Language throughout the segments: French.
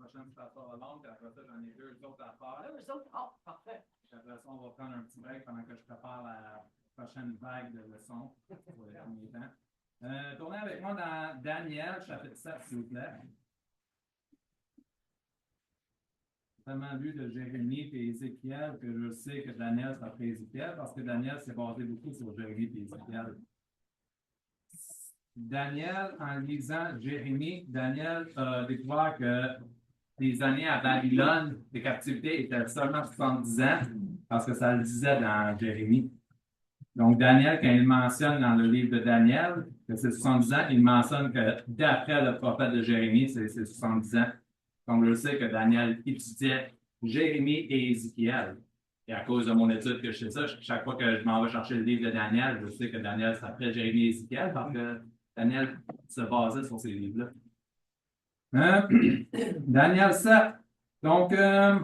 prochaine station longue, puis après ça, j'en ai deux autres à faire. Deux autres? Oh, parfait. Puis après ça, on va prendre un petit break pendant que je prépare la prochaine vague de leçons pour les derniers temps. Tournez avec moi dans Daniel, chapitre 7, s'il vous plaît. Tellement lu de Jérémie et Ézéchiel que je sais que Daniel, c'est après Ézéchiel, parce que Daniel s'est basé beaucoup sur Jérémie et Ézéchiel. Daniel, en lisant Jérémie, Daniel a découvert que les années à Babylone, les captivités étaient seulement 70 ans, parce que ça le disait dans Jérémie. Donc, Daniel, quand il mentionne dans le livre de Daniel que c'est 70 ans, il mentionne que d'après le prophète de Jérémie, c'est 70 ans. Donc, je sais que Daniel étudiait Jérémie et Ézéchiel. Et à cause de mon étude que je sais ça, chaque fois que je m'en vais chercher le livre de Daniel, je sais que Daniel s'appelait Jérémie et Ézéchiel parce que Daniel se basait sur ces livres-là. Daniel 7. Donc, la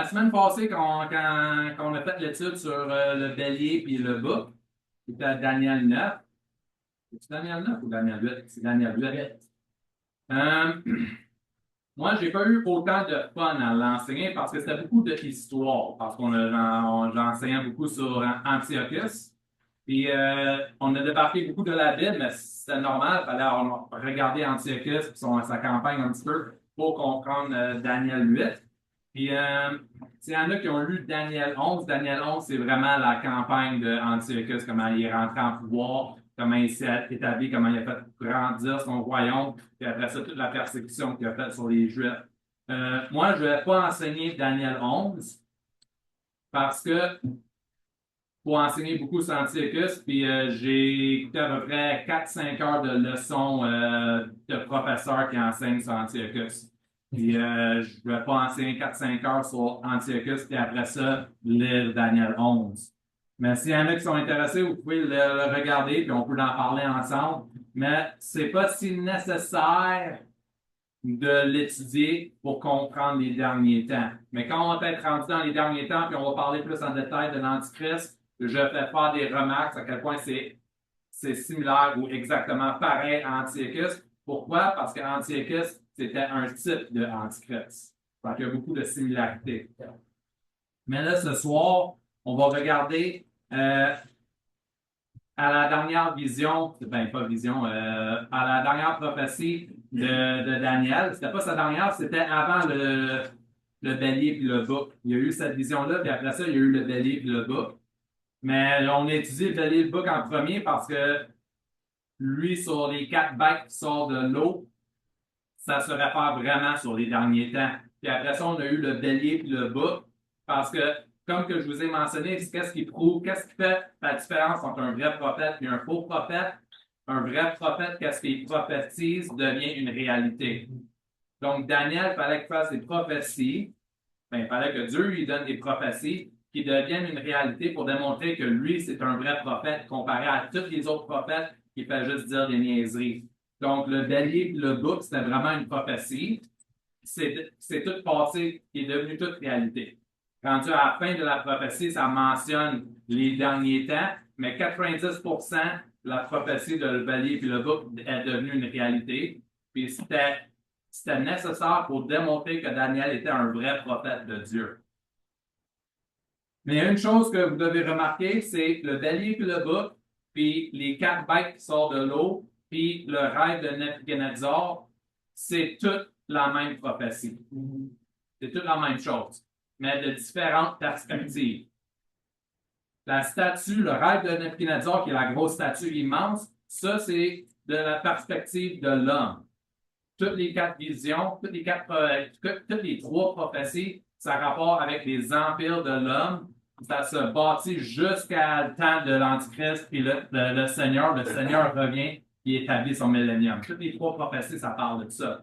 semaine passée, quand on a fait l'étude sur le bélier et le bouc, c'était Daniel 9. C'est Daniel 9 ou Daniel 8? C'est Daniel 8. Moi, j'ai pas eu autant de fun à l'enseigner parce que c'était beaucoup de histoire, parce j'enseignais beaucoup sur Antiochus. Puis, on a débarqué beaucoup de la Bible, mais c'était normal, il fallait regarder Antiochus et sa campagne un petit peu pour comprendre Daniel 8. Puis, s'il y en a qui ont lu Daniel 11, c'est vraiment la campagne d'Antiochus, comment il est rentré en pouvoir, comment il s'est établi, comment il a fait grandir son royaume, puis après ça, toute la persécution qu'il a faite sur les Juifs. Moi, je ne vais pas enseigner Daniel 11 parce que pour enseigner beaucoup sur Antiochus, puis j'ai écouté à peu près 4-5 heures de leçons de professeurs qui enseignent sur Antiochus. Puis je ne vais pas enseigner 4-5 heures sur Antiochus, puis après ça, lire Daniel 11. Mais s'il y en a qui sont intéressés, vous pouvez le regarder, puis on peut en parler ensemble. Mais c'est pas si nécessaire de l'étudier pour comprendre les derniers temps. Mais quand on va être rendu dans les derniers temps, puis on va parler plus en détail de l'Antichrist, je vais faire des remarques à quel point c'est similaire ou exactement pareil à Antiochus. Pourquoi? Parce qu'Antiochus, c'était un type de Antichrist. Donc, il y a beaucoup de similarités. Mais là, ce soir, on va regarder à la dernière vision, pas vision, à la dernière prophétie de Daniel. C'était pas sa dernière, c'était avant le bélier puis le bouc. Il y a eu cette vision-là, puis après ça, il y a eu le bélier puis le bouc. Mais on a étudié le bélier et le bouc en premier parce que lui, sur les 4 bêtes qui sortent de l'eau, ça se réfère vraiment sur les derniers temps. Puis après ça, on a eu le bélier puis le bouc parce que, comme que je vous ai mentionné, qu'est-ce qui fait la différence entre un vrai prophète et un faux prophète? Un vrai prophète, qu'est-ce qu'il prophétise, devient une réalité. Donc, Daniel, il fallait qu'il fasse des prophéties. Il fallait que Dieu lui donne des prophéties qui deviennent une réalité pour démontrer que lui, c'est un vrai prophète comparé à tous les autres prophètes qui fait juste dire des niaiseries. Donc, le bélier et le bouc, c'était vraiment une prophétie. C'est tout passé, qui est devenu toute réalité. Rendu à la fin de la prophétie, ça mentionne les derniers temps, mais 90% de la prophétie de le bélier et le bouc est devenue une réalité. Puis c'était nécessaire pour démontrer que Daniel était un vrai prophète de Dieu. Mais il y a une chose que vous devez remarquer, c'est le bélier et le bouc, puis les 4 bêtes qui sortent de l'eau, puis le rêve de Nebuchadnezzar, c'est toute la même prophétie. C'est toute la même chose, mais de différentes perspectives. La statue, le rêve de Nebuchadnezzar, qui est la grosse statue immense, ça, c'est de la perspective de l'homme. Toutes les 4 visions, toutes les 3 prophéties, ça a rapport avec les empires de l'homme. Ça se bâtit jusqu'à le temps de l'Antichrist, puis le Seigneur. Le Seigneur revient et établit son millénium. Toutes les 3 prophéties, ça parle de ça.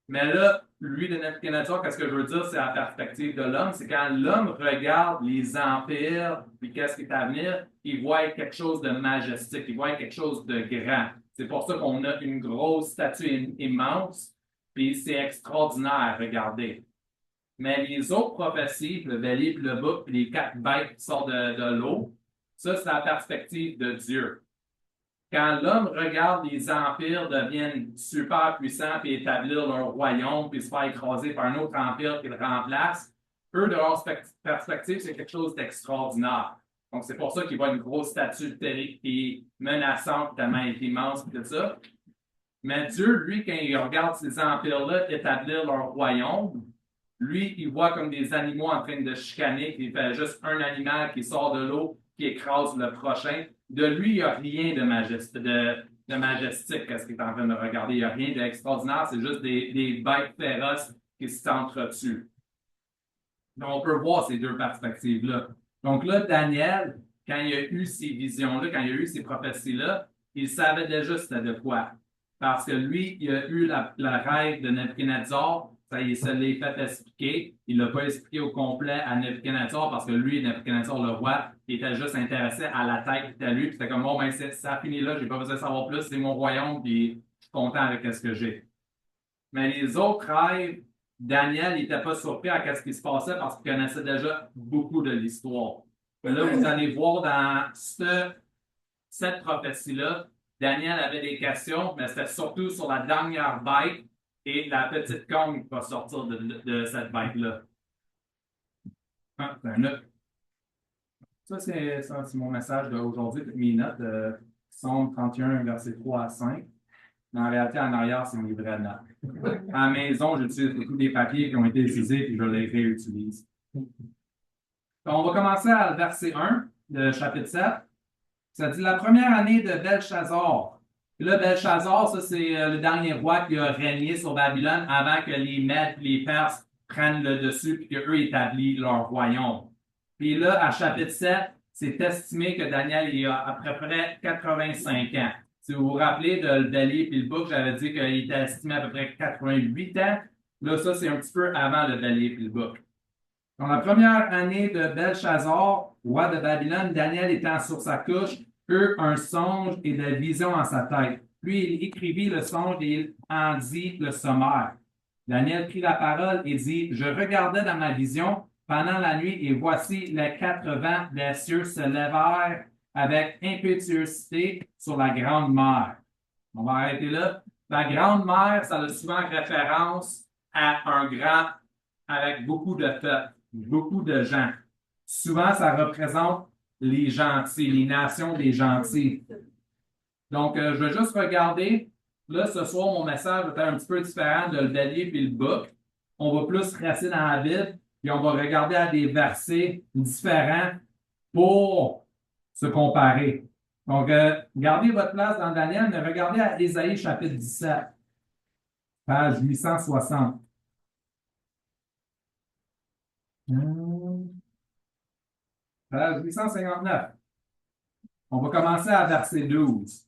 Mais là, lui, de Nebuchadnezzar, qu'est-ce que je veux dire, c'est la perspective de l'homme. C'est quand l'homme regarde les empires, puis qu'est-ce qui est à venir, il voit quelque chose de majestique, il voit quelque chose de grand. C'est pour ça qu'on a une grosse statue immense, puis c'est extraordinaire, regardez. Mais les autres prophéties, le bélier et le bouc, puis les 4 bêtes qui sortent de l'eau, ça, c'est la perspective de Dieu. quand l'homme regarde les empires deviennent super puissants puis établir leur royaume puis se faire écraser par un autre empire qui le remplace, eux, de leur perspective, c'est quelque chose d'extraordinaire. Donc, c'est pour ça qu'il voit une grosse statue terrible et menaçante, tellement elle est immense et tout ça. Mais Dieu, lui, quand il regarde ces empires-là établir leur royaume, lui, il voit comme des animaux en train de chicaner, il fait juste un animal qui sort de l'eau, qui écrase le prochain. De lui, il n'y a rien de majestique, qu'est-ce qu'il est en train de regarder. Il n'y a rien d'extraordinaire, c'est juste des bêtes féroces qui s'entretuent. Donc, on peut voir ces deux perspectives-là. Donc là, Daniel, quand il a eu ces visions-là, quand il a eu ces prophéties-là, il savait déjà c'était de quoi. Parce que lui, il a eu la règle de Nebuchadnezzar, ça il se l'est fait expliquer. Il ne l'a pas expliqué au complet à Nebuchadnezzar parce que lui, Nebuchadnezzar, le roi, il était juste intéressé à la tête qui était lui. Puis c'était comme, bon, ben, ça finit là, j'ai pas besoin de savoir plus, c'est mon royaume, puis je suis content avec ce que j'ai. Mais les autres rêves, Daniel n'était pas surpris à ce qui se passait parce qu'il connaissait déjà beaucoup de l'histoire. Là, vous allez voir dans cette prophétie-là, Daniel avait des questions, mais c'était surtout sur la dernière bête et la petite congue qui va sortir de cette bête-là. Ah, c'est un autre. Ça, c'est mon message d'aujourd'hui, mes notes, Psaume 31, verset 3 à 5. Mais en réalité, en arrière, c'est mon livret de notes. À la maison, j'utilise tous des papiers qui ont été utilisés et je les réutilise. Donc, on va commencer à verset 1 de chapitre 7. Ça dit la première année de Belshazzar. Et là, Belshazzar, ça, c'est le dernier roi qui a régné sur Babylone avant que les Mèdes et les Perses prennent le dessus et qu'eux établissent leur royaume. Puis là, à chapitre 7, c'est estimé que Daniel il a à peu près 85 ans. Si vous vous rappelez de le Bélier et le Bouc, j'avais dit qu'il était estimé à peu près 88 ans. Là, ça, c'est un petit peu avant le Bélier et le Bouc. Dans la première année de Belshazzar, roi de Babylone, Daniel étant sur sa couche, eut un songe et des visions en sa tête. Puis il écrivit le songe et il en dit le sommaire. Daniel prit la parole et dit, je regardais dans ma vision pendant la nuit et voici les 4 vents des cieux se levèrent avec impétuosité sur la grande mer. On va arrêter là. La grande mer, ça a souvent référence à un grand avec beaucoup de peuple, beaucoup de gens. Souvent, ça représente les gentils, les nations des gentils. Donc, je vais juste regarder. Là, ce soir, mon message va être un petit peu différent de le Bélier et le Bouc. On va plus rester dans la Bible, puis on va regarder à des versets différents pour se comparer. Donc, gardez votre place dans Daniel, mais regardez à Ésaïe chapitre 17, page 860. Page 859. On va commencer à verset 12.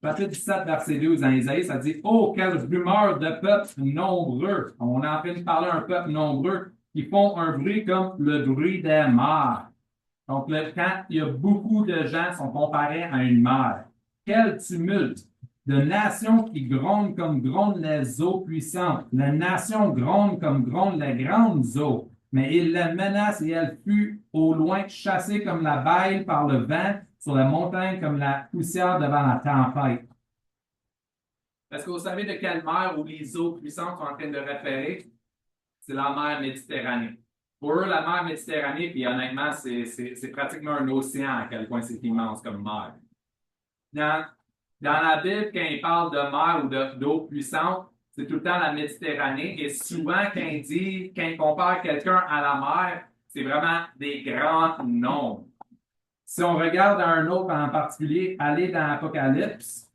Chapitre 17, verset 12 dans Ésaïe, ça dit oh, quelle rumeur de peuple nombreux. On est en train de parler d'un peuple nombreux qui font un bruit comme le bruit des mers. Donc, quand il y a beaucoup de gens qui sont comparés à une mer. Quel tumulte de nations qui grondent comme grondent les eaux puissantes. La nation gronde comme grondent les grandes eaux. Mais il les menace et elle fut au loin chassée comme la baille par le vent sur la montagne comme la poussière devant la tempête. Est-ce que vous savez de quelle mer où les eaux puissantes sont en train de référer? C'est la mer Méditerranée. Pour eux, la mer Méditerranée, puis honnêtement, c'est pratiquement un océan à quel point c'est immense comme mer. Dans la Bible, quand il parle de mer ou d'eau puissante, c'est tout le temps la Méditerranée. Et souvent, quand il compare quelqu'un à la mer, c'est vraiment des grands nombres. Si on regarde un autre en particulier, allez dans Apocalypse,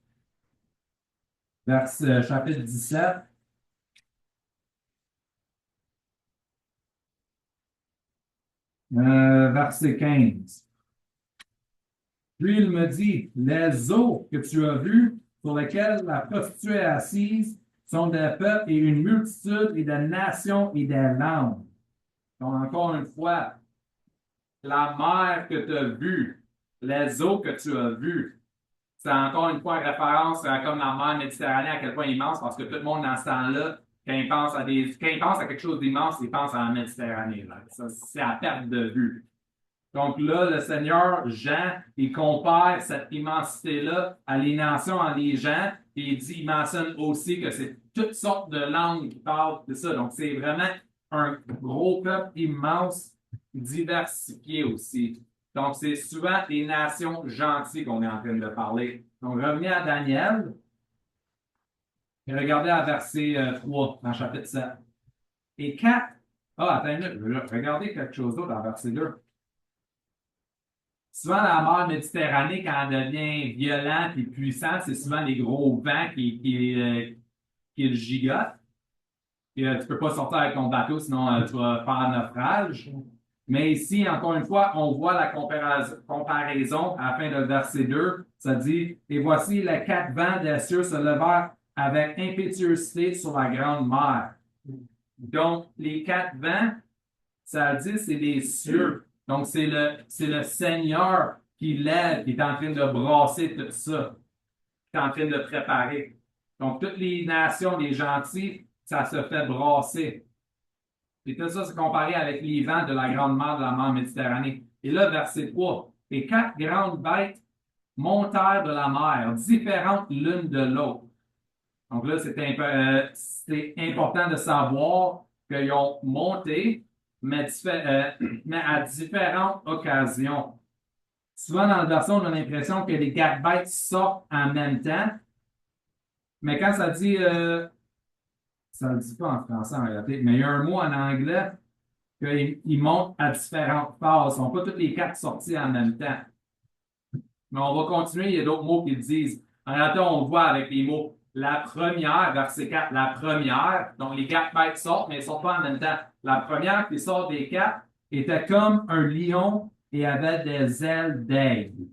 chapitre 17. Verset 15. Puis il me dit, les eaux que tu as vues, sur lesquelles la prostituée est assise, sont des peuples et une multitude et des nations et des langues. Donc, encore une fois, la mer que tu as vue, les eaux que tu as vues, c'est encore une fois référence à comme la mer Méditerranée, à quel point immense, parce que tout le monde dans ce temps-là, quand il pense à quelque chose d'immense, il pense à la Méditerranée. C'est à perte de vue. Donc là, le Seigneur Jean, il compare cette immensité-là à les nations en les gens, et il mentionne aussi que c'est toutes sortes de langues qui parlent de ça. Donc, c'est vraiment un gros peuple immense, diversifié aussi. Donc, c'est souvent des nations gentilles qu'on est en train de parler. Donc, revenez à Daniel et regardez à verset 3 dans le chapitre 7. Et 4. Ah, attends une minute, je vais regarder quelque chose d'autre dans verset 2. Souvent, la mer Méditerranée, quand elle devient violente et puissante, c'est souvent les gros vents qui le gigotent. Et, tu ne peux pas sortir avec ton bateau, sinon tu vas faire un naufrage. Mais ici, encore une fois, on voit la comparaison à la fin de verset 2. Ça dit, et voici les 4 vents des cieux se levèrent avec impétuosité sur la grande mer. Donc, les 4 vents, ça dit, c'est des cieux. Donc, c'est le Seigneur qui lève, qui est en train de brasser tout ça, qui est en train de préparer. Donc, toutes les nations, les gentils, ça se fait brasser. Et tout ça, c'est comparé avec les vents de la grande mer de la mer Méditerranée. Et là, verset 3. Et 4 grandes bêtes montèrent de la mer, différentes l'une de l'autre. Donc là, c'est important de savoir qu'ils ont monté, mais à différentes occasions. Souvent, dans la version, on a l'impression que les 4 bêtes sortent en même temps, mais quand ça dit, ça ne le dit pas en français en réalité, mais il y a un mot en anglais qu'ils montent à différentes phases. Ils ne sont pas toutes les 4 sorties en même temps. Mais on va continuer, il y a d'autres mots qui le disent. En réalité, on le voit avec les mots. La première, verset 4, la première, donc les 4 bêtes sortent, mais elles ne sortent pas en même temps. La première qui sort des 4 était comme un lion et avait des ailes d'aigle.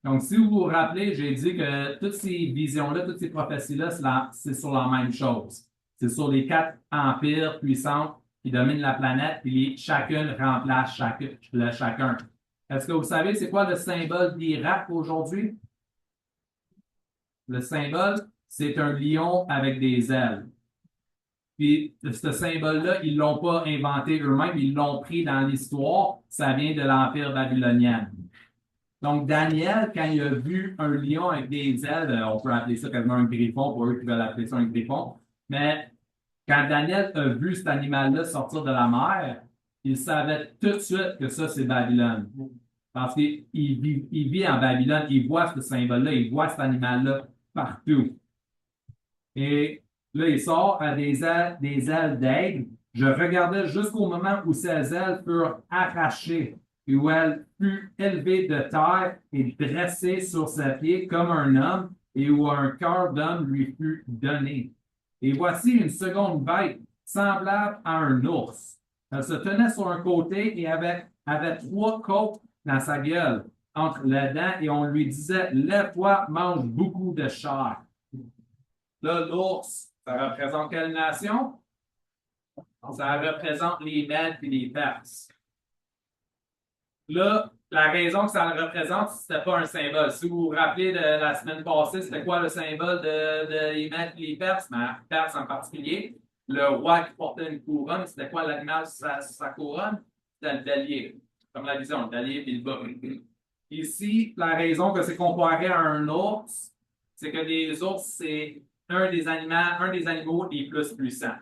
Donc, si vous vous rappelez, j'ai dit que toutes ces visions-là, toutes ces prophéties-là, c'est sur la même chose. C'est sur les 4 empires puissants qui dominent la planète, puis chacune remplace chacun. Est-ce que vous savez c'est quoi le symbole d'Irak aujourd'hui? Le symbole, c'est un lion avec des ailes. Puis, ce symbole-là, ils ne l'ont pas inventé eux-mêmes, ils l'ont pris dans l'histoire. Ça vient de l'Empire babylonien. Donc, Daniel, quand il a vu un lion avec des ailes, on peut appeler ça quasiment un griffon, pour eux qui veulent appeler ça un griffon, mais quand Daniel a vu cet animal-là sortir de la mer, il savait tout de suite que ça, c'est Babylone. Parce qu'il vit en Babylone, il voit ce symbole-là, il voit cet animal-là partout. Et là, il sort à des ailes d'aigle. Je regardais jusqu'au moment où ces ailes furent arrachées et où elle fut élevée de terre et dressée sur ses pieds comme un homme et où un cœur d'homme lui fut donné. Et voici une seconde bête semblable à un ours. Elle se tenait sur un côté et avait 3 côtes dans sa gueule, entre les dents, et on lui disait, lève-toi, mange beaucoup de chair. Là, l'ours, ça représente quelle nation? Ça représente les Mèdes et les Perses. Là, la raison que ça le représente, c'était pas un symbole. Si vous vous rappelez de la semaine passée, c'était quoi le symbole de les Mèdes et les Perses? Mais Perses en particulier. Le roi qui portait une couronne, c'était quoi l'animal sur sa couronne? C'était le bélier. Comme la vision, le bélier et le bœuf. Ici, la raison que c'est comparé à un ours, c'est que les ours, c'est un des animaux les plus puissants.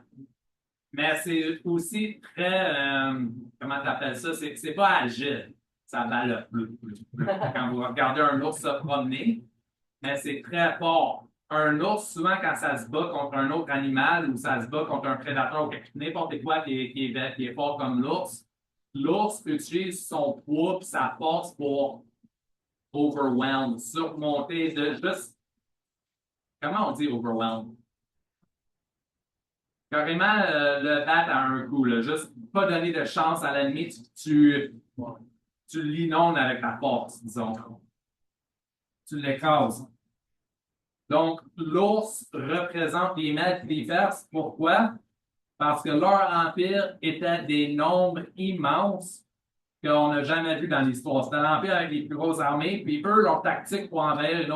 Mais c'est aussi très, comment tu appelles ça? C'est pas agile. Ça balotte. Quand vous regardez un ours se promener, mais c'est très fort. Un ours, souvent, quand ça se bat contre un autre animal ou ça se bat contre un prédateur ou n'importe quoi qui est fort comme l'ours utilise son poids et sa force pour overwhelm, surmonter, de juste. Comment on dit overwhelm? Carrément le battre à un coup, là. Juste pas donner de chance à l'ennemi, tu l'inondes avec ta force, disons. Tu l'écrases. Donc, l'ours représente les Mèdes et les Perses. Pourquoi? Parce que leur empire était des nombres immenses qu'on n'a jamais vu dans l'histoire. C'était l'empire avec les plus grosses armées, puis eux, leur tactique pour envahir une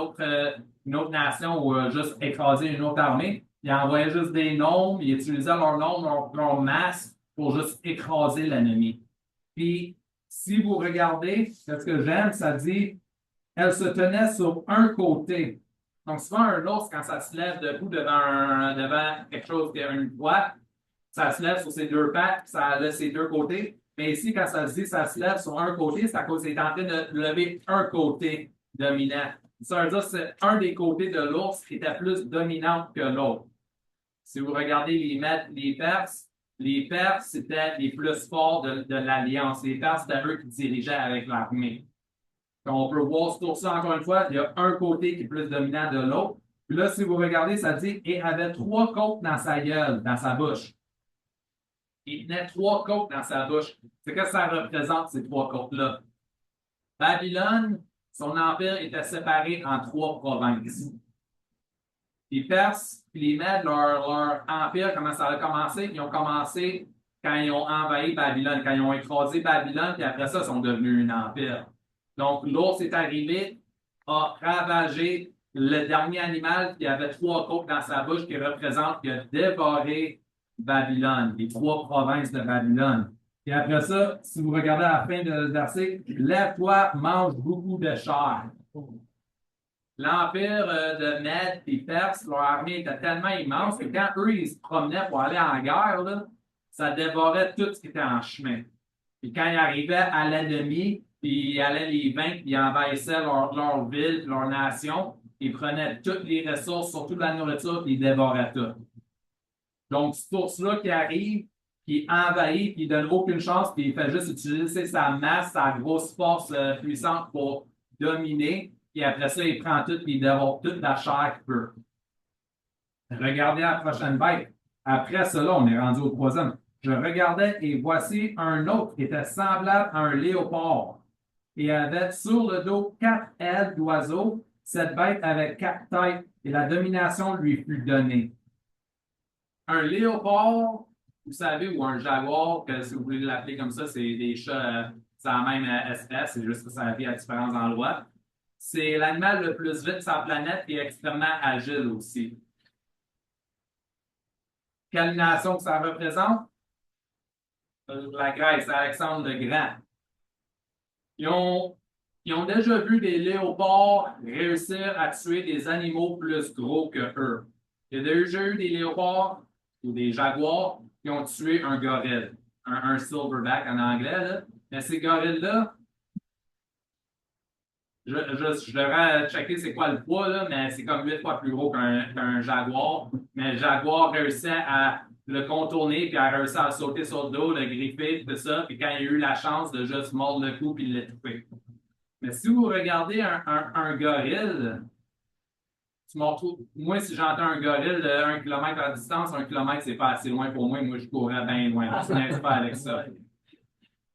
autre nation ou juste écraser une autre armée, ils envoyaient juste des nombres, ils utilisaient leur nombre, leur masse pour juste écraser l'ennemi. Puis, Si vous regardez, ce que j'aime, ça dit, elle se tenait sur un côté. Donc, souvent, un ours, quand ça se lève debout devant quelque chose qui a une boîte, ça se lève sur ses deux pattes, ça a ses deux côtés. Mais ici, quand ça se dit ça se lève sur un côté, c'est à cause qu'il est en train de lever un côté dominant. Ça veut dire que c'est un des côtés de l'ours qui était plus dominant que l'autre. Si vous regardez les Perses, c'était les plus forts de l'Alliance. Les Perses, c'était eux qui dirigeaient avec l'armée. Donc, on peut voir sur ça, encore une fois, il y a un côté qui est plus dominant de l'autre. Puis là, si vous regardez, ça dit « et avait trois côtes dans sa gueule, dans sa bouche ». Il tenait trois côtes dans sa bouche. C'est que ça représente, ces trois côtes-là. Babylone, son empire était séparé en trois provinces. Les Perses et les Mèdes, leur empire, comment ça a commencé? Ils ont commencé quand ils ont envahi Babylone, quand ils ont écrasé Babylone, puis après ça, ils sont devenus un empire. Donc, l'ours est arrivé, a ravagé le dernier animal qui avait trois côtes dans sa bouche, qui représente, qui a dévoré Babylone, les trois provinces de Babylone. Et après ça, si vous regardez à la fin du verset, lève-toi, mange beaucoup de chair. L'empire de Mèdes et Perse, leur armée était tellement immense que quand eux, ils se promenaient pour aller en guerre, là, ça dévorait tout ce qui était en chemin. Puis quand ils arrivaient à l'ennemi, puis ils allaient les vaincre, puis ils envahissaient leur ville, leur nation, ils prenaient toutes les ressources, surtout de la nourriture, puis ils dévoraient tout. Donc, ce ours-là qui arrive, qui envahit, qui ne donne aucune chance, puis il fait juste utiliser sa masse, sa grosse force puissante pour dominer. Puis après ça, il prend tout, puis il dévore toute la chair qu'il peut. Regardez la prochaine bête. Après cela, on est rendu au troisième. Je regardais et voici un autre qui était semblable à un léopard et avait sur le dos quatre ailes d'oiseau. Cette bête avait quatre têtes et la domination lui fut donnée. Un léopard, vous savez, ou un jaguar, que si vous voulez l'appeler comme ça, c'est des chats, c'est la même espèce, c'est juste que ça vit à différents endroits. C'est l'animal le plus vite sur la planète et extrêmement agile aussi. Quelle nation que ça représente? La Grèce, Alexandre le Grand. Ils ont déjà vu des léopards réussir à tuer des animaux plus gros que eux. Il y a déjà eu des léopards ou des jaguars qui ont tué un gorille, un silverback en anglais. Là. Mais ces gorilles-là, je devrais checker c'est quoi le poids, là, mais c'est comme 8 fois plus gros qu'un jaguar. Mais le jaguar réussit à le contourner, puis a réussi à sauter sur le dos, le griffer, tout ça. Puis quand il a eu la chance de juste mordre le cou, puis l'étouffer. Mais si vous regardez un gorille, moi, si j'entends un gorille de 1 km à distance, 1 km, c'est pas assez loin pour moi. Moi, je courrais bien loin. Je n'ai pas avec ça.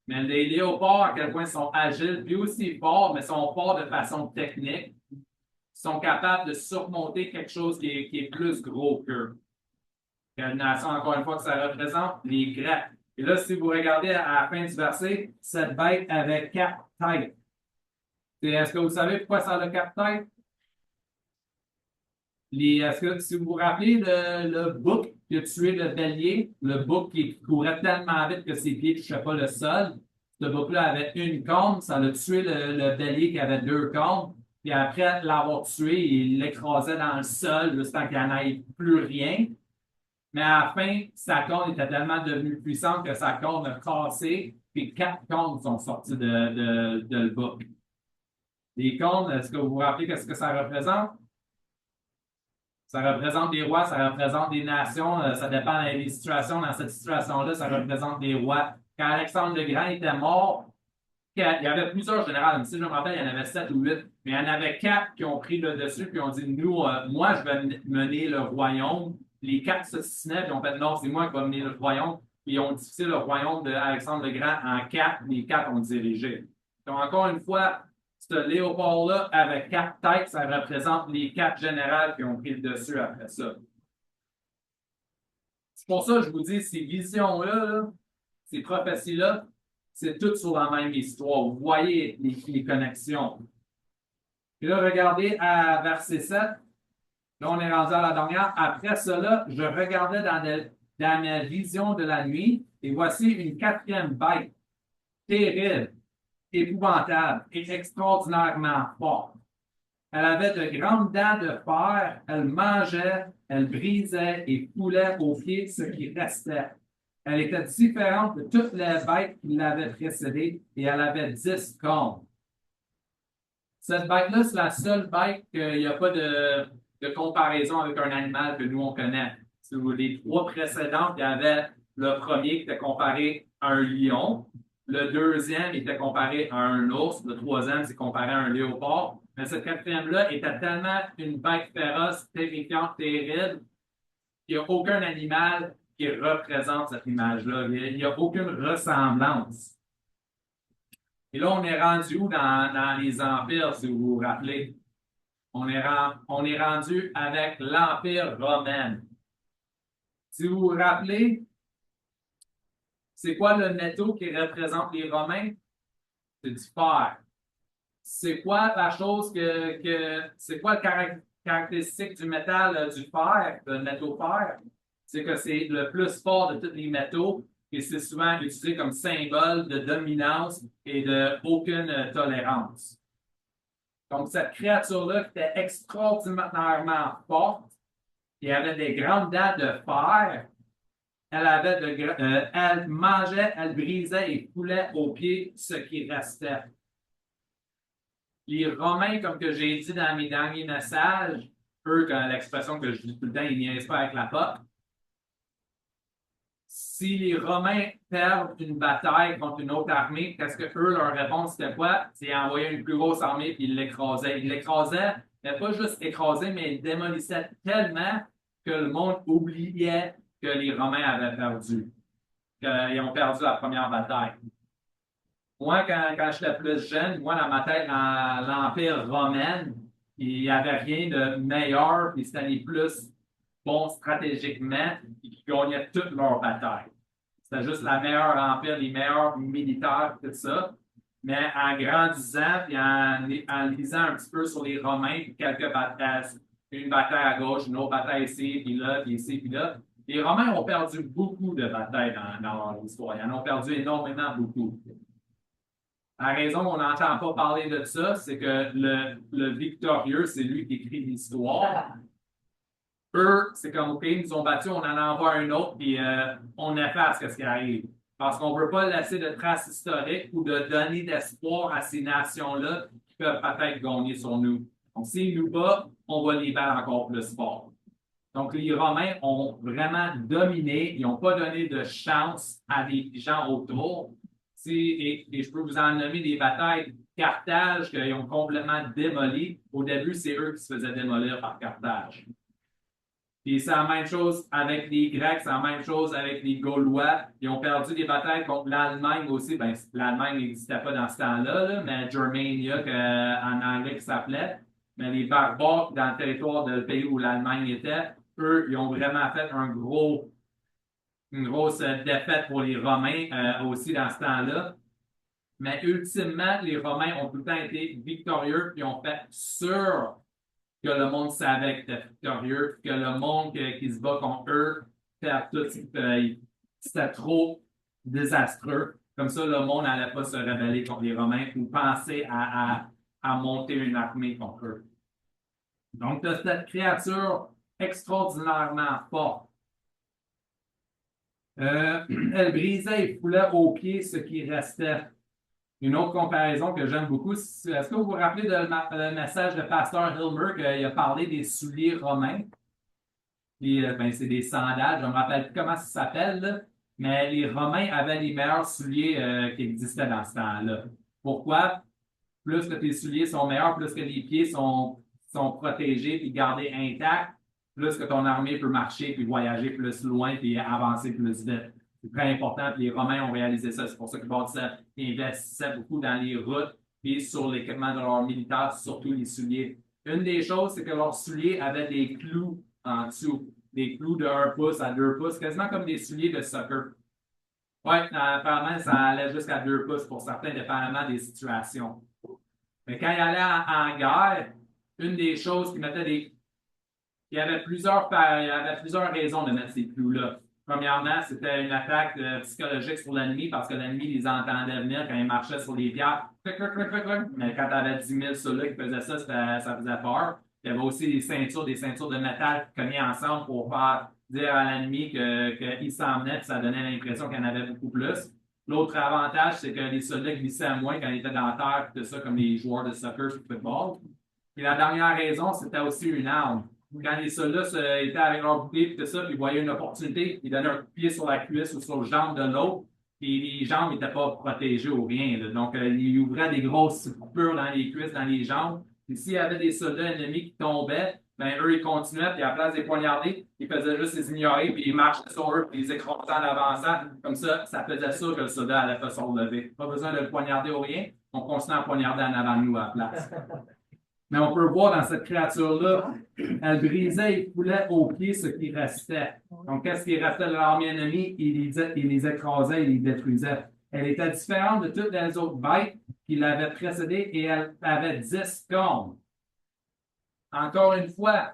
Mais les léopards, à quel point ils sont agiles, puis aussi forts, mais sont forts de façon technique. Ils sont capables de surmonter quelque chose qui est plus gros qu'eux. Quelle nation, encore une fois, que ça représente? Les Grecs. Et là, si vous regardez à la fin du verset, cette bête avait quatre têtes. Est-ce que vous savez pourquoi ça a quatre têtes? Est-ce que si vous vous rappelez le bouc qui a tué le bélier, le bouc qui courait tellement vite que ses pieds ne touchaient pas le sol, ce bouc-là avait une corne, ça a tué le bélier qui avait deux cornes, puis après l'avoir tué, il l'écrasait dans le sol jusqu'à qu'il n'y en ait plus rien. Mais à la fin, sa corne était tellement devenue puissante que sa corne a cassé, puis quatre cornes sont sorties de le bouc. Les cornes, est-ce que vous vous rappelez qu'est-ce que ça représente? Ça représente des rois, ça représente des nations, ça dépend des situations. Dans cette situation-là, ça représente des rois. Quand Alexandre le Grand était mort, il y avait plusieurs généraux. Si je me rappelle, il y en avait 7 ou 8, mais il y en avait 4 qui ont pris le dessus puis ont dit, nous, moi, je vais mener le royaume. Les 4 s'ostinaient puis ont fait, non, c'est moi qui vais mener le royaume. Puis ils ont divisé le royaume d'Alexandre le Grand en 4. Les 4 ont dirigé. Donc, encore une fois, ce léopard-là, avec 4 têtes, ça représente les 4 généraux qui ont pris le dessus après ça. C'est pour ça que je vous dis, ces visions-là, ces prophéties-là, c'est tout sur la même histoire. Vous voyez les connexions. Puis là, regardez à verset 7. Là, on est rendu à la dernière. Après cela, je regardais dans ma vision de la nuit, et voici une quatrième bête, terrible, épouvantable et extraordinairement forte. Elle avait de grandes dents de fer, elle mangeait, elle brisait et foulait aux pieds ce qui restait. Elle était différente de toutes les bêtes qui l'avaient précédée et elle avait 10 cornes. Cette bête-là, c'est la seule bête qu'il n'y a pas de comparaison avec un animal que nous, on connaît. Sur les trois précédentes, il y avait le premier qui était comparé à un lion, le deuxième était comparé à un ours, le troisième, c'est comparé à un léopard. Mais cette quatrième-là était tellement une bête féroce, terrifiante, terrible, qu'il n'y a aucun animal qui représente cette image-là. Il n'y a aucune ressemblance. Et là, on est rendu où dans les empires, si vous vous rappelez? On est rendu avec l'Empire romain. Si vous vous rappelez, c'est quoi le métaux qui représente les Romains? C'est du fer. C'est quoi la chose c'est quoi la caractéristique du métal du fer, le métaux fer? C'est que c'est le plus fort de tous les métaux et c'est souvent utilisé comme symbole de dominance et de aucune tolérance. Donc, cette créature-là qui était extraordinairement forte, qui avait des grandes dents de fer, elle mangeait, elle brisait et coulait aux pieds ce qui restait. Les Romains, comme que j'ai dit dans mes derniers messages, eux, quand l'expression que je dis tout le temps, ils niaisent pas avec la pote. Si les Romains perdent une bataille contre une autre armée, qu'est-ce que eux, leur réponse, c'était quoi? C'est envoyer une plus grosse armée puis ils l'écrasaient. Ils l'écrasaient, mais pas juste écraser, mais ils démolissaient tellement que le monde oubliait que les Romains avaient perdu, qu'ils ont perdu la première bataille. Moi, quand j'étais plus jeune, moi, dans ma tête, dans l'Empire romain, il n'y avait rien de meilleur, puis c'était les plus bons stratégiquement, et qui gagnaient toutes leurs batailles. C'était juste la meilleure empire, les meilleurs militaires, tout ça. Mais en grandissant, puis en lisant un petit peu sur les Romains, puis quelques batailles, une bataille à gauche, une autre bataille ici, puis ici, puis là, les Romains ont perdu beaucoup de batailles dans leur histoire. Ils en ont perdu énormément, beaucoup. La raison qu'on n'entend pas parler de ça, c'est que le victorieux, c'est lui qui écrit l'histoire. Eux, c'est comme, OK, ils nous ont battus, on en envoie un autre, puis on efface ce qui arrive. Parce qu'on ne veut pas laisser de traces historiques ou de donner d'espoir à ces nations-là qui peuvent peut-être gagner sur nous. Donc, s'ils nous battent, on va les battre encore plus fort. Donc, les Romains ont vraiment dominé, ils n'ont pas donné de chance à des gens autour. Et je peux vous en nommer des batailles. Carthage, qu'ils ont complètement démoli. Au début, c'est eux qui se faisaient démolir par Carthage. Puis c'est la même chose avec les Grecs, c'est la même chose avec les Gaulois. Ils ont perdu des batailles contre l'Allemagne aussi. Ben, l'Allemagne n'existait pas dans ce temps-là, là, mais Germania, en anglais, qui s'appelait. Mais les barbares, dans le territoire du pays où l'Allemagne était, eux, ils ont vraiment fait une grosse défaite pour les Romains aussi dans ce temps-là. Mais ultimement, les Romains ont tout le temps été victorieux et ont fait sûr que le monde savait qu'ils étaient victorieux, que le monde qui se bat contre eux fait tout. C'était trop désastreux. Comme ça, le monde n'allait pas se rebeller contre les Romains ou penser à monter une armée contre eux. Donc, tu as cette créature extraordinairement forte. Elle brisait et foulait aux pieds ce qui restait. Une autre comparaison que j'aime beaucoup, est-ce que vous vous rappelez le message de Pasteur Hilmer qu'il a parlé des souliers romains? Puis, ben, c'est des sandales, je ne me rappelle plus comment ça s'appelle, là, mais les Romains avaient les meilleurs souliers qui existaient dans ce temps-là. Pourquoi? Plus que tes souliers sont meilleurs, plus que les pieds sont protégés et gardés intacts, plus que ton armée peut marcher puis voyager plus loin puis avancer plus vite. C'est très important. Puis les Romains ont réalisé ça. C'est pour ça qu'ils investissaient beaucoup dans les routes et sur l'équipement de leurs militaires, surtout les souliers. Une des choses, c'est que leurs souliers avaient des clous en dessous. Des clous de 1 pouce à 2 pouces, quasiment comme des souliers de soccer. Oui, apparemment, ça allait jusqu'à 2 pouces pour certains, dépendamment des situations. Mais quand ils allaient en guerre, une des choses qui mettait il y avait plusieurs raisons de mettre ces clous-là. Premièrement, c'était une attaque psychologique sur l'ennemi parce que l'ennemi les entendait venir quand ils marchaient sur les pierres. Clic, clic, clic, clic, clic. Mais quand tu avais 10 000 ceux-là qui faisaient ça, ça faisait peur. Il y avait aussi des ceintures de métal cognées ensemble pour faire dire à l'ennemi qu'il s'en venait, puis ça donnait l'impression qu'il y en avait beaucoup plus. L'autre avantage, c'est que les soldats glissaient moins quand ils étaient dans la terre, tout ça, comme les joueurs de soccer ou de football. Et la dernière raison, c'était aussi une arme. Quand les soldats étaient avec leur bouclier et tout ça, puis ils voyaient une opportunité, ils donnaient un coup de pied sur la cuisse ou sur le jambe de l'autre, et les jambes n'étaient pas protégées ou rien. Là. Donc, ils ouvraient des grosses coupures dans les cuisses, dans les jambes. Et s'il y avait des soldats ennemis qui tombaient, ben eux, ils continuaient, puis à la place des poignarder, ils faisaient juste les ignorer, puis ils marchaient sur eux, puis ils les écrasaient en avançant. Comme ça faisait sûr que le soldat allait pas se relever. Pas besoin de le poignarder ou rien, on continue à poignarder en avant de nous à la place. Mais on peut voir dans cette créature-là, elle brisait et coulait aux pieds ce qui restait. Donc, qu'est-ce qui restait de l'armée ennemie? Il les écrasait, il les détruisait. Elle était différente de toutes les autres bêtes qui l'avaient précédée et elle avait 10 cornes. Encore une fois,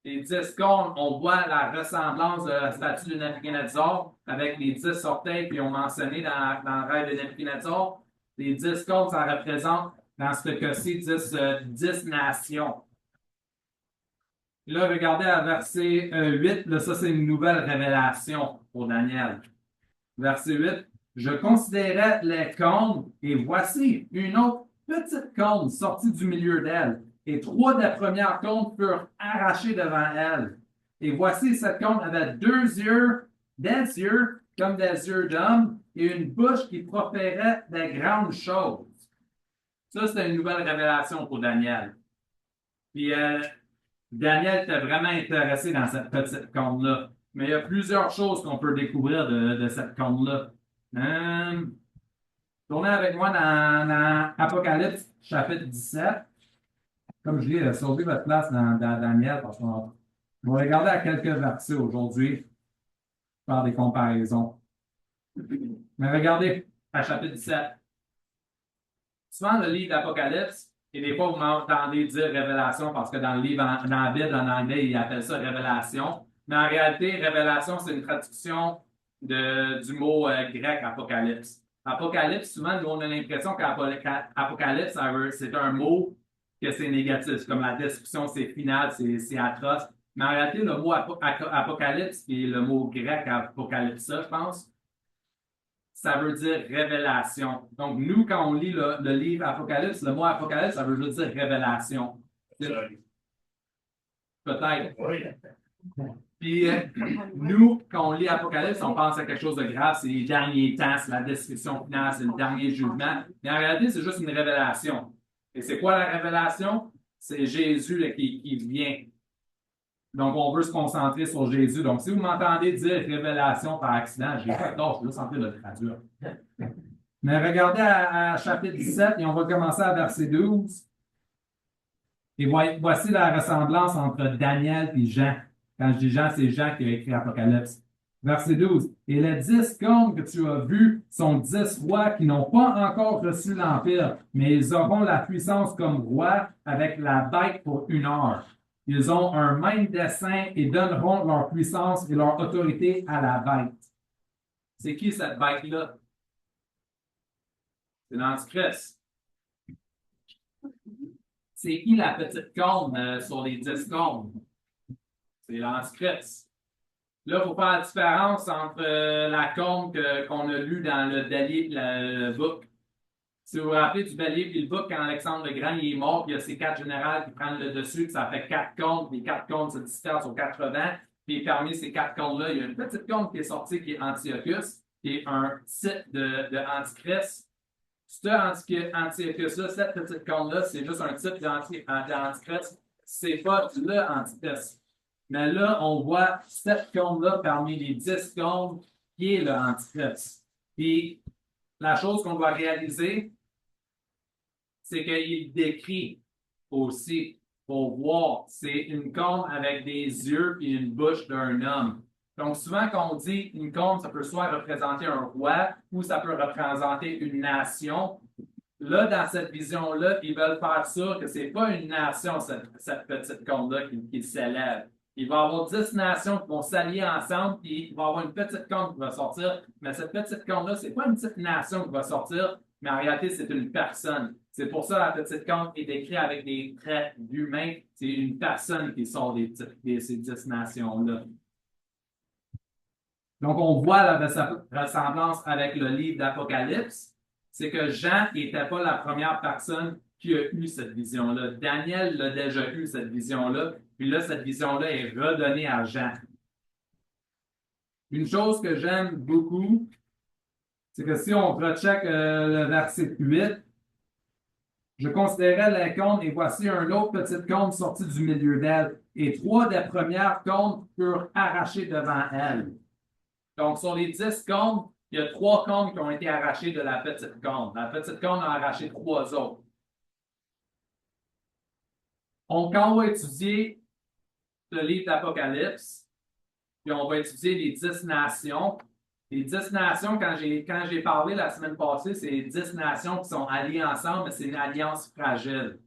les 10 cornes, on voit la ressemblance de la statue de Nebuchadnezzar avec les 10 orteils qui ont mentionné dans le rêve de Nebuchadnezzar. Les 10 cornes, ça représente dans ce cas-ci 10 nations. Là, regardez à verset 8, là, ça c'est une nouvelle révélation pour Daniel. Verset 8, je considérais les cornes et voici une autre petite corne sortie du milieu d'elle. Et 3 des premières cornes furent arrachées devant elle. Et voici cette corne avait 2 yeux, des yeux comme des yeux d'homme et une bouche qui proférait des grandes choses. Ça, c'est une nouvelle révélation pour Daniel. Puis Daniel était vraiment intéressé dans cette petite corne-là. Mais il y a plusieurs choses qu'on peut découvrir de cette corne-là. Tournez avec moi dans Apocalypse, chapitre 17. Comme je l'ai sauvé votre place dans Daniel, parce qu'on va regarder à quelques versets aujourd'hui, faire des comparaisons. Mais regardez, à chapitre 17. Souvent, le livre d'Apocalypse, et des fois, vous m'entendez dire révélation parce que dans le livre, dans la Bible, en anglais, il appelle ça révélation. Mais en réalité, révélation, c'est une traduction du mot grec apocalypse. Apocalypse, souvent, nous, on a l'impression qu'apocalypse, c'est un mot que c'est négatif. Comme la description, c'est final, c'est atroce. Mais en réalité, le mot apocalypse, qui est le mot grec apocalypsa, je pense, ça veut dire révélation. Donc, nous, quand on lit le livre Apocalypse, le mot Apocalypse, ça veut juste dire révélation. Peut-être. Oui. Puis, nous, quand on lit Apocalypse, on pense à quelque chose de grave, c'est les derniers temps, c'est la description finale, c'est le dernier jugement. Mais en réalité, c'est juste une révélation. Et c'est quoi la révélation? C'est Jésus là, qui vient. Donc, on veut se concentrer sur Jésus. Donc, si vous m'entendez dire révélation par accident, j'ai pas tort, je veux juste en train de le traduire. Mais regardez à chapitre 17 et on va commencer à verset 12. Et voici la ressemblance entre Daniel et Jean. Quand je dis Jean, c'est Jean qui a écrit Apocalypse. Verset 12. Et les 10 cornes que tu as vues sont 10 rois qui n'ont pas encore reçu l'Empire, mais ils auront la puissance comme rois avec la bête pour 1 heure. Ils ont un même dessein et donneront leur puissance et leur autorité à la bête. C'est qui cette bête-là? C'est l'Antichrist. C'est qui la petite corne sur les 10 cornes? C'est l'Antichrist. Là, il faut faire la différence entre la corne qu'on a lue dans le Bélier et le bouc. Si vous vous rappelez du Bélier et le bouc, quand Alexandre le Grand il est mort, puis il y a ces 4 généraux qui prennent le dessus, puis ça fait 4 cornes, puis les 4 cornes se dispersent aux 80. Puis parmi ces 4 cornes-là, il y a une petite corne qui est sortie qui est Antiochus, qui est un type de Antichrist. Ce Antiochus-là, cette petite corne-là, c'est juste un type d'Antichrist. C'est pas le Antichrist. Mais là, on voit cette corne-là parmi les 10 cornes qui est le Antichrist. Puis la chose qu'on doit réaliser, c'est qu'il décrit aussi pour voir. C'est une corne avec des yeux et une bouche d'un homme. Donc, souvent, quand on dit une corne, ça peut soit représenter un roi ou ça peut représenter une nation. Là, dans cette vision-là, ils veulent faire sûr que ce n'est pas une nation, cette petite corne-là qui s'élève, Il va y avoir 10 nations qui vont s'allier ensemble, puis il va y avoir une petite corne qui va sortir. Mais cette petite corne-là, c'est pas une petite nation qui va sortir, mais en réalité, c'est une personne. C'est pour ça que la petite corne est décrite avec des traits d'humain. C'est une personne qui sort ces 10 nations-là. Donc, on voit la ressemblance avec le livre d'Apocalypse. C'est que Jean n'était pas la première personne qui a eu cette vision-là. Daniel l'a déjà eu, cette vision-là. Puis là, cette vision-là est redonnée à Jean. Une chose que j'aime beaucoup, c'est que si on recheck le verset 8, je considérais la cône et voici un autre petite cône sortie du milieu d'elle. Et 3 des premières cônes furent arrachées devant elle. Donc, sur les 10 cônes, il y a 3 cônes qui ont été arrachées de la petite cône. La petite cône a arraché 3 autres. Quand on va étudier le livre d'Apocalypse, puis on va étudier les 10 nations. Les 10 nations, quand j'ai parlé la semaine passée, c'est les 10 nations qui sont alliées ensemble, mais c'est une alliance fragile.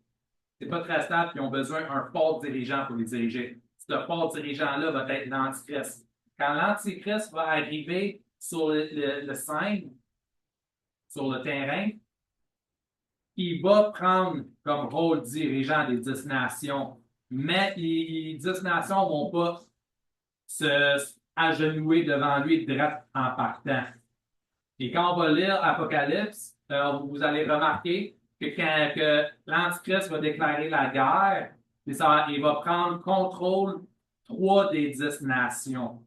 C'est pas très stable, puis ils ont besoin d'un fort dirigeant pour les diriger. Ce fort dirigeant-là va être l'Antichrist. Quand l'Antichrist va arriver sur le scène, sur le terrain, il va prendre comme rôle dirigeant des 10 nations. Mais les 10 nations ne vont pas se agenouiller devant lui direct en partant. Et quand on va lire Apocalypse, vous allez remarquer que quand l'Antichrist va déclarer la guerre, il va prendre contrôle 3 des 10 nations.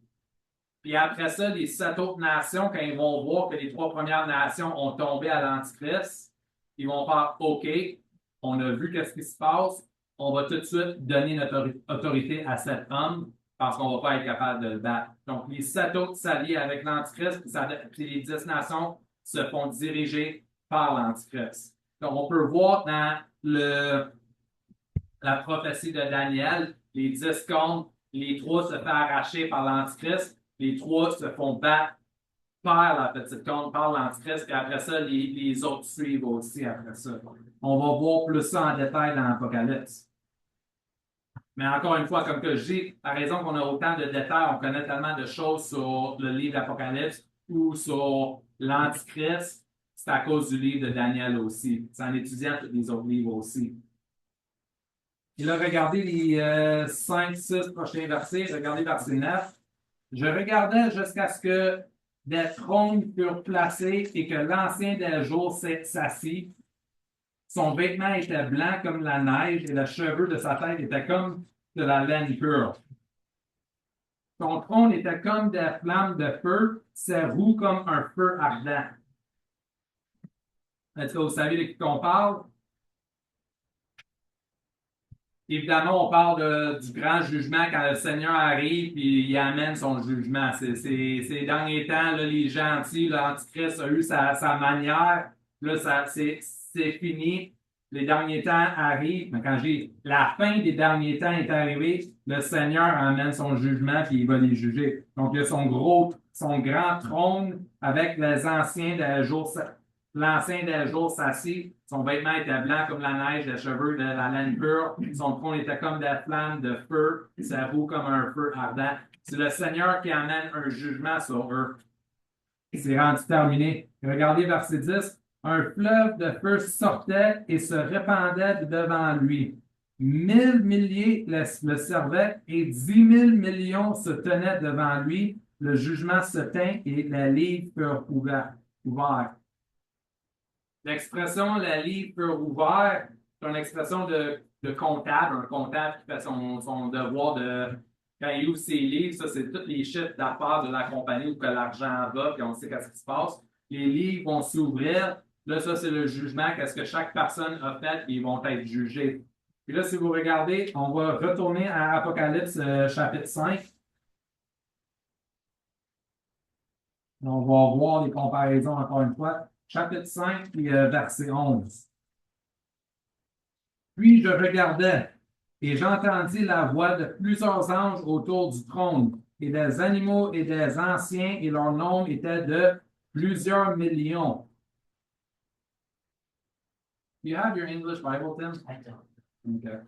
Puis après ça, les 7 autres nations, quand ils vont voir que les 3 premières nations ont tombé à l'Antichrist, ils vont faire OK, on a vu qu'est-ce qui se passe, on va tout de suite donner notre autorité à cet homme parce qu'on ne va pas être capable de le battre. Donc, les 7 autres s'allient avec l'Antichrist, puis les 10 nations se font diriger par l'Antichrist. Donc, on peut voir dans la prophétie de Daniel, les 10 comptes, les 3 se font arracher par l'Antichrist, les 3 se font battre par la petite compte, par l'Antichrist, puis après ça, les autres suivent aussi après ça. On va voir plus ça en détail dans l'Apocalypse. Mais encore une fois, comme que je dis, la raison qu'on a autant de détails, on connaît tellement de choses sur le livre d'Apocalypse ou sur l'Antichrist, c'est à cause du livre de Daniel aussi. C'est en étudiant tous les autres livres aussi. Et là, regardez les 5, 6 prochains versets. Regardez verset 9. Je regardais jusqu'à ce que des trônes furent placés et que l'ancien des jours s'assit. Son vêtement était blanc comme la neige et le cheveu de sa tête était comme de la laine pure. Son trône était comme des flammes de feu, ses roues comme un feu ardent. Est-ce que vous savez de qui on parle? Évidemment, on parle du grand jugement quand le Seigneur arrive et il amène son jugement. C'est ces derniers temps, là, les gentils, l'Antichrist a eu sa manière. Là, c'est fini. Les derniers temps arrivent. Mais quand j'ai la fin des derniers temps est arrivée, le Seigneur amène son jugement et il va les juger. Donc, il y a son grand trône avec les anciens des jours. L'ancien des jours s'assit, son vêtement était blanc comme la neige, les cheveux de la laine pure, son trône était comme des flammes de feu, sa roue comme un feu ardent. C'est le Seigneur qui amène un jugement sur eux. C'est rendu terminé. Regardez verset 10. Un fleuve de feu sortait et se répandait devant lui. 1000 milliers le servaient et 10 000 millions se tenaient devant lui. Le jugement se tint et les livres furent ouverts. L'expression la livre furent ouverts, c'est une expression de comptable, un comptable qui fait son devoir de. Quand il ouvre ses livres, ça, c'est tous les chiffres d'affaires de la compagnie où que l'argent va, puis on sait qu'est-ce qui se passe. Les livres vont s'ouvrir. Là, ça, c'est le jugement, qu'est-ce que chaque personne a fait, et ils vont être jugés. Puis là, si vous regardez, on va retourner à Apocalypse chapitre 5. On va voir les comparaisons encore une fois. Chapitre 5, puis verset 11. Puis je regardais, et j'entendis la voix de plusieurs anges autour du trône, et des animaux et des anciens, et leur nombre était de plusieurs millions. Do you have your English Bible, Tim? I don't. Okay.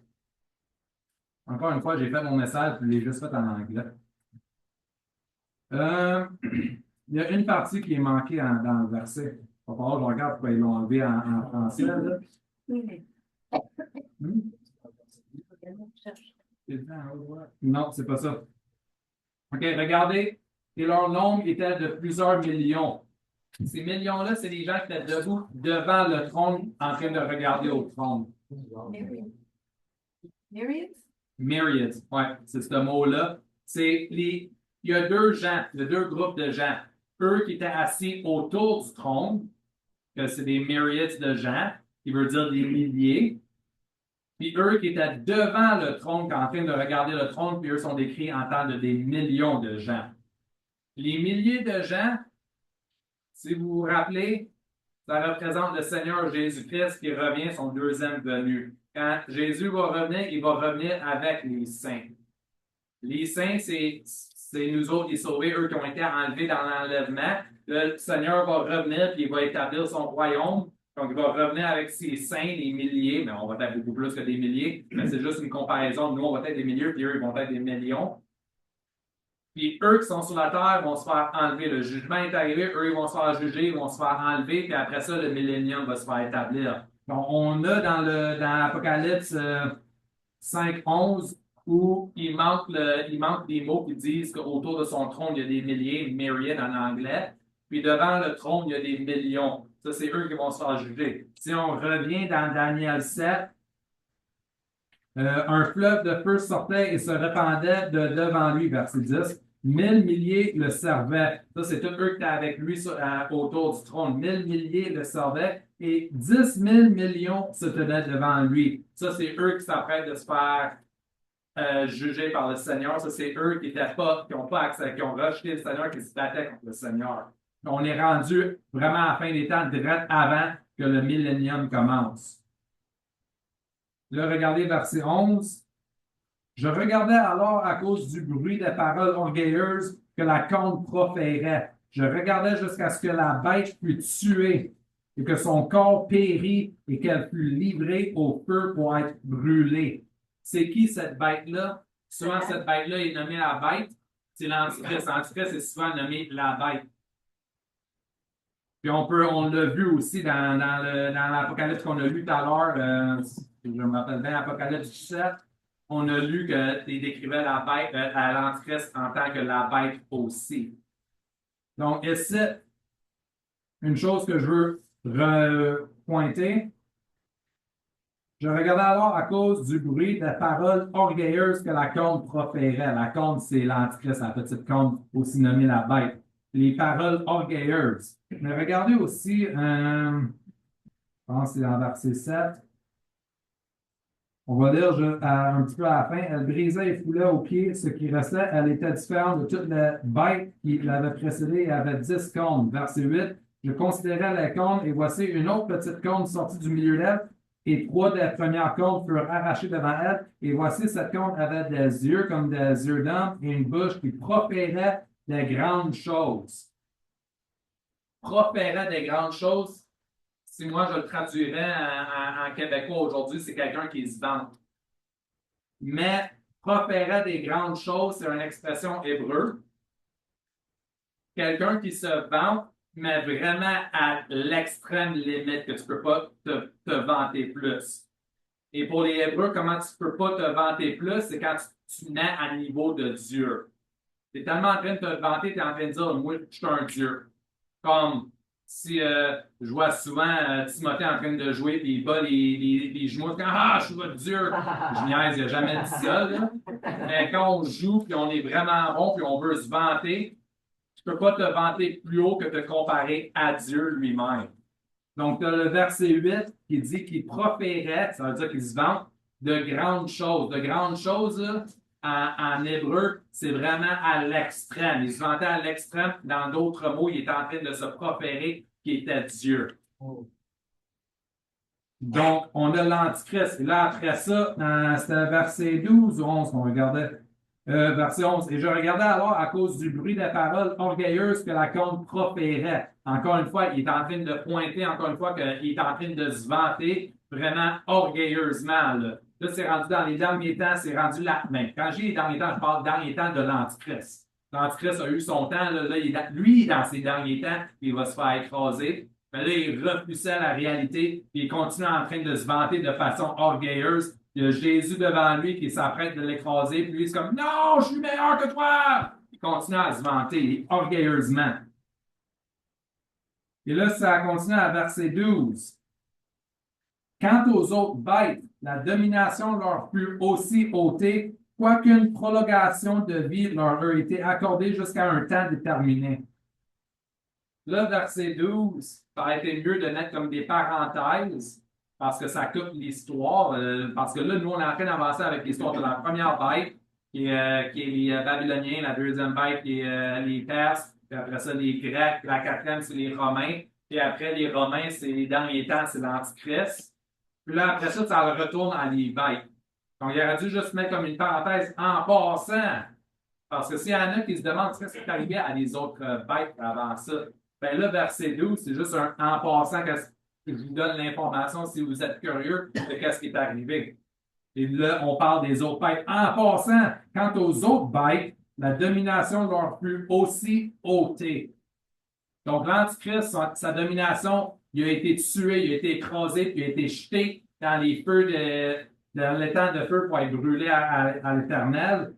Encore une fois, j'ai fait mon message, je l'ai juste fait en anglais. Il y a une partie qui est manquée dans le verset. Il va falloir que je regarde pourquoi ils l'ont enlevé en français. Là. Hmm? Non, c'est pas ça. OK, regardez. Et leur nombre était de plusieurs millions. Ces millions-là, c'est des gens qui étaient debout devant le trône en train de regarder au trône. Myriads? Myriads, ouais, c'est ce mot-là. Il y a deux gens, il y a deux groupes de gens. Eux qui étaient assis autour du trône, que c'est des myriads de gens, qui veut dire des milliers. Puis eux qui étaient devant le trône, en train de regarder le trône, puis eux sont décrits en tant que des millions de gens. Les milliers de gens, si vous vous rappelez, ça représente le Seigneur Jésus-Christ qui revient son deuxième venue. Quand Jésus va revenir, il va revenir avec les saints. Les saints, c'est nous autres, les sauvés, eux qui ont été enlevés dans l'enlèvement. Le Seigneur va revenir puis il va établir son royaume. Donc, il va revenir avec ses saints, des milliers, mais on va être beaucoup plus que des milliers, mais c'est juste une comparaison. Nous, on va être des milliers, puis eux, ils vont être des millions. Puis eux qui sont sur la terre vont se faire enlever. Le jugement est arrivé, eux, ils vont se faire juger, ils vont se faire enlever, puis après ça, le millénium va se faire établir. Donc, on a dans l'Apocalypse 5:11 où il manque des mots qui disent qu'autour de son trône, il y a des milliers, myriad en anglais. Puis devant le trône, il y a des millions. Ça, c'est eux qui vont se faire juger. Si on revient dans Daniel 7, un fleuve de feu sortait et se répandait devant lui, verset 10. 1000 milliers le servaient. Ça, c'est tous eux qui étaient avec lui autour du trône. 1000 milliers le servaient et 10 000 millions se tenaient devant lui. Ça, c'est eux qui s'apprêtent de se faire juger par le Seigneur. Ça, c'est eux qui n'ont pas accès, qui ont rejeté le Seigneur, qui se battaient contre le Seigneur. On est rendu vraiment à la fin des temps, direct avant que le millénium commence. Là, regardez verset 11. Je regardais alors à cause du bruit des paroles orgueilleuses que la conte proférait. Je regardais jusqu'à ce que la bête fût tuée et que son corps périt et qu'elle fût livrée au feu pour être brûlée. C'est qui cette bête-là? Souvent, cette bête-là est nommée la bête. C'est l'Antichrist. L'Antichrist est souvent nommé la bête. Puis on l'a vu aussi dans l'Apocalypse qu'on a lu tout à l'heure, je me rappelle bien, Apocalypse 17, on a lu que il décrivait la bête à l'Antichrist en tant que la bête aussi. Donc, ici, une chose que je veux pointer, je regardais alors à cause du bruit des paroles orgueilleuses que la conte proférait. La conte, c'est l'Antichrist, la petite conte, aussi nommée la bête. Les paroles orgueilleuses. Mais regardez aussi, je pense que c'est dans verset 7. On va lire un petit peu à la fin. Elle brisait et foulait aux pieds ce qui restait. Elle était différente de toutes les bêtes qui l'avaient précédée et avait 10 cônes. Verset 8. Je considérais les cônes et voici une autre petite cône sortie du milieu d'elle. Et 3 des premières cônes furent arrachées devant elle. Et voici cette cône avait des yeux comme des yeux d'homme et une bouche qui proférait des grandes choses. Proférait des grandes choses. Si moi je le traduirais en québécois aujourd'hui, c'est quelqu'un qui se vante. Mais proférait des grandes choses, c'est une expression hébreu. Quelqu'un qui se vante, mais vraiment à l'extrême limite, que tu ne peux pas te vanter plus. Et pour les Hébreux, comment tu ne peux pas te vanter plus, c'est quand tu nais à niveau de Dieu. Tu es tellement en train de te vanter, tu es en train de dire, moi, je suis un Dieu. Comme si je vois souvent Timothée en train de jouer, puis il bat les genoux, quand ah, je suis votre Dieu. Je niaise, il n'a jamais dit ça. Là. Mais quand on joue, puis on est vraiment bon, puis on veut se vanter, tu ne peux pas te vanter plus haut que te comparer à Dieu lui-même. Donc, tu as le verset 8 qui dit qu'il proférait, ça veut dire qu'il se vante, de grandes choses. De grandes choses, là, en hébreu, c'est vraiment à l'extrême. Il se vantait à l'extrême. Dans d'autres mots, il est en train de se proférer qui était Dieu. Donc, on a l'Antichrist. Et là, après ça, c'était verset 12 ou 11 qu'on regardait. Verset 11. Et je regardais alors à cause du bruit des paroles orgueilleuses que la conte proférait. Encore une fois, il est en train de pointer, encore une fois, qu'il est en train de se vanter vraiment orgueilleusement. Là. Là, c'est rendu dans les derniers temps, c'est rendu là. Mais quand j'ai les derniers temps, je parle derniers temps de l'Antichrist. L'Antichrist a eu son temps, là, lui, dans ses derniers temps, il va se faire écraser. Mais là, il repoussait la réalité, puis il continue en train de se vanter de façon orgueilleuse. Il y a Jésus devant lui qui s'apprête de l'écraser, puis lui, c'est comme non, je suis meilleur que toi! Il continue à se vanter orgueilleusement. Et là, ça continue à verset 12. Quant aux autres bêtes, la domination leur fut aussi ôtée, quoiqu'une prolongation de vie leur a été accordée jusqu'à un temps déterminé. Là, verset 12, ça aurait été mieux de mettre comme des parenthèses, parce que ça coupe l'histoire, parce que là, nous, on est en train d'avancer avec l'histoire de la première bête, qui est les Babyloniens, la deuxième bête, qui est les Perses, puis après ça, les Grecs, la quatrième, c'est les Romains, puis après, les Romains, c'est les derniers temps, c'est l'Antichrist. Puis là, après ça, ça retourne à les bêtes. Donc, il aurait dû juste mettre comme une parenthèse en passant. Parce que s'il y en a qui se demandent ce qui est arrivé à les autres bêtes avant ça, ben là, verset 12, c'est juste un en passant que je vous donne l'information si vous êtes curieux de ce qui est arrivé. Et là, on parle des autres bêtes. En passant, quant aux autres bêtes, la domination leur fut aussi ôtée. Donc, l'Antichrist, sa domination, il a été tué, il a été écrasé, puis il a été jeté dans les feux dans l'étang de feu pour être brûlé à l'éternel.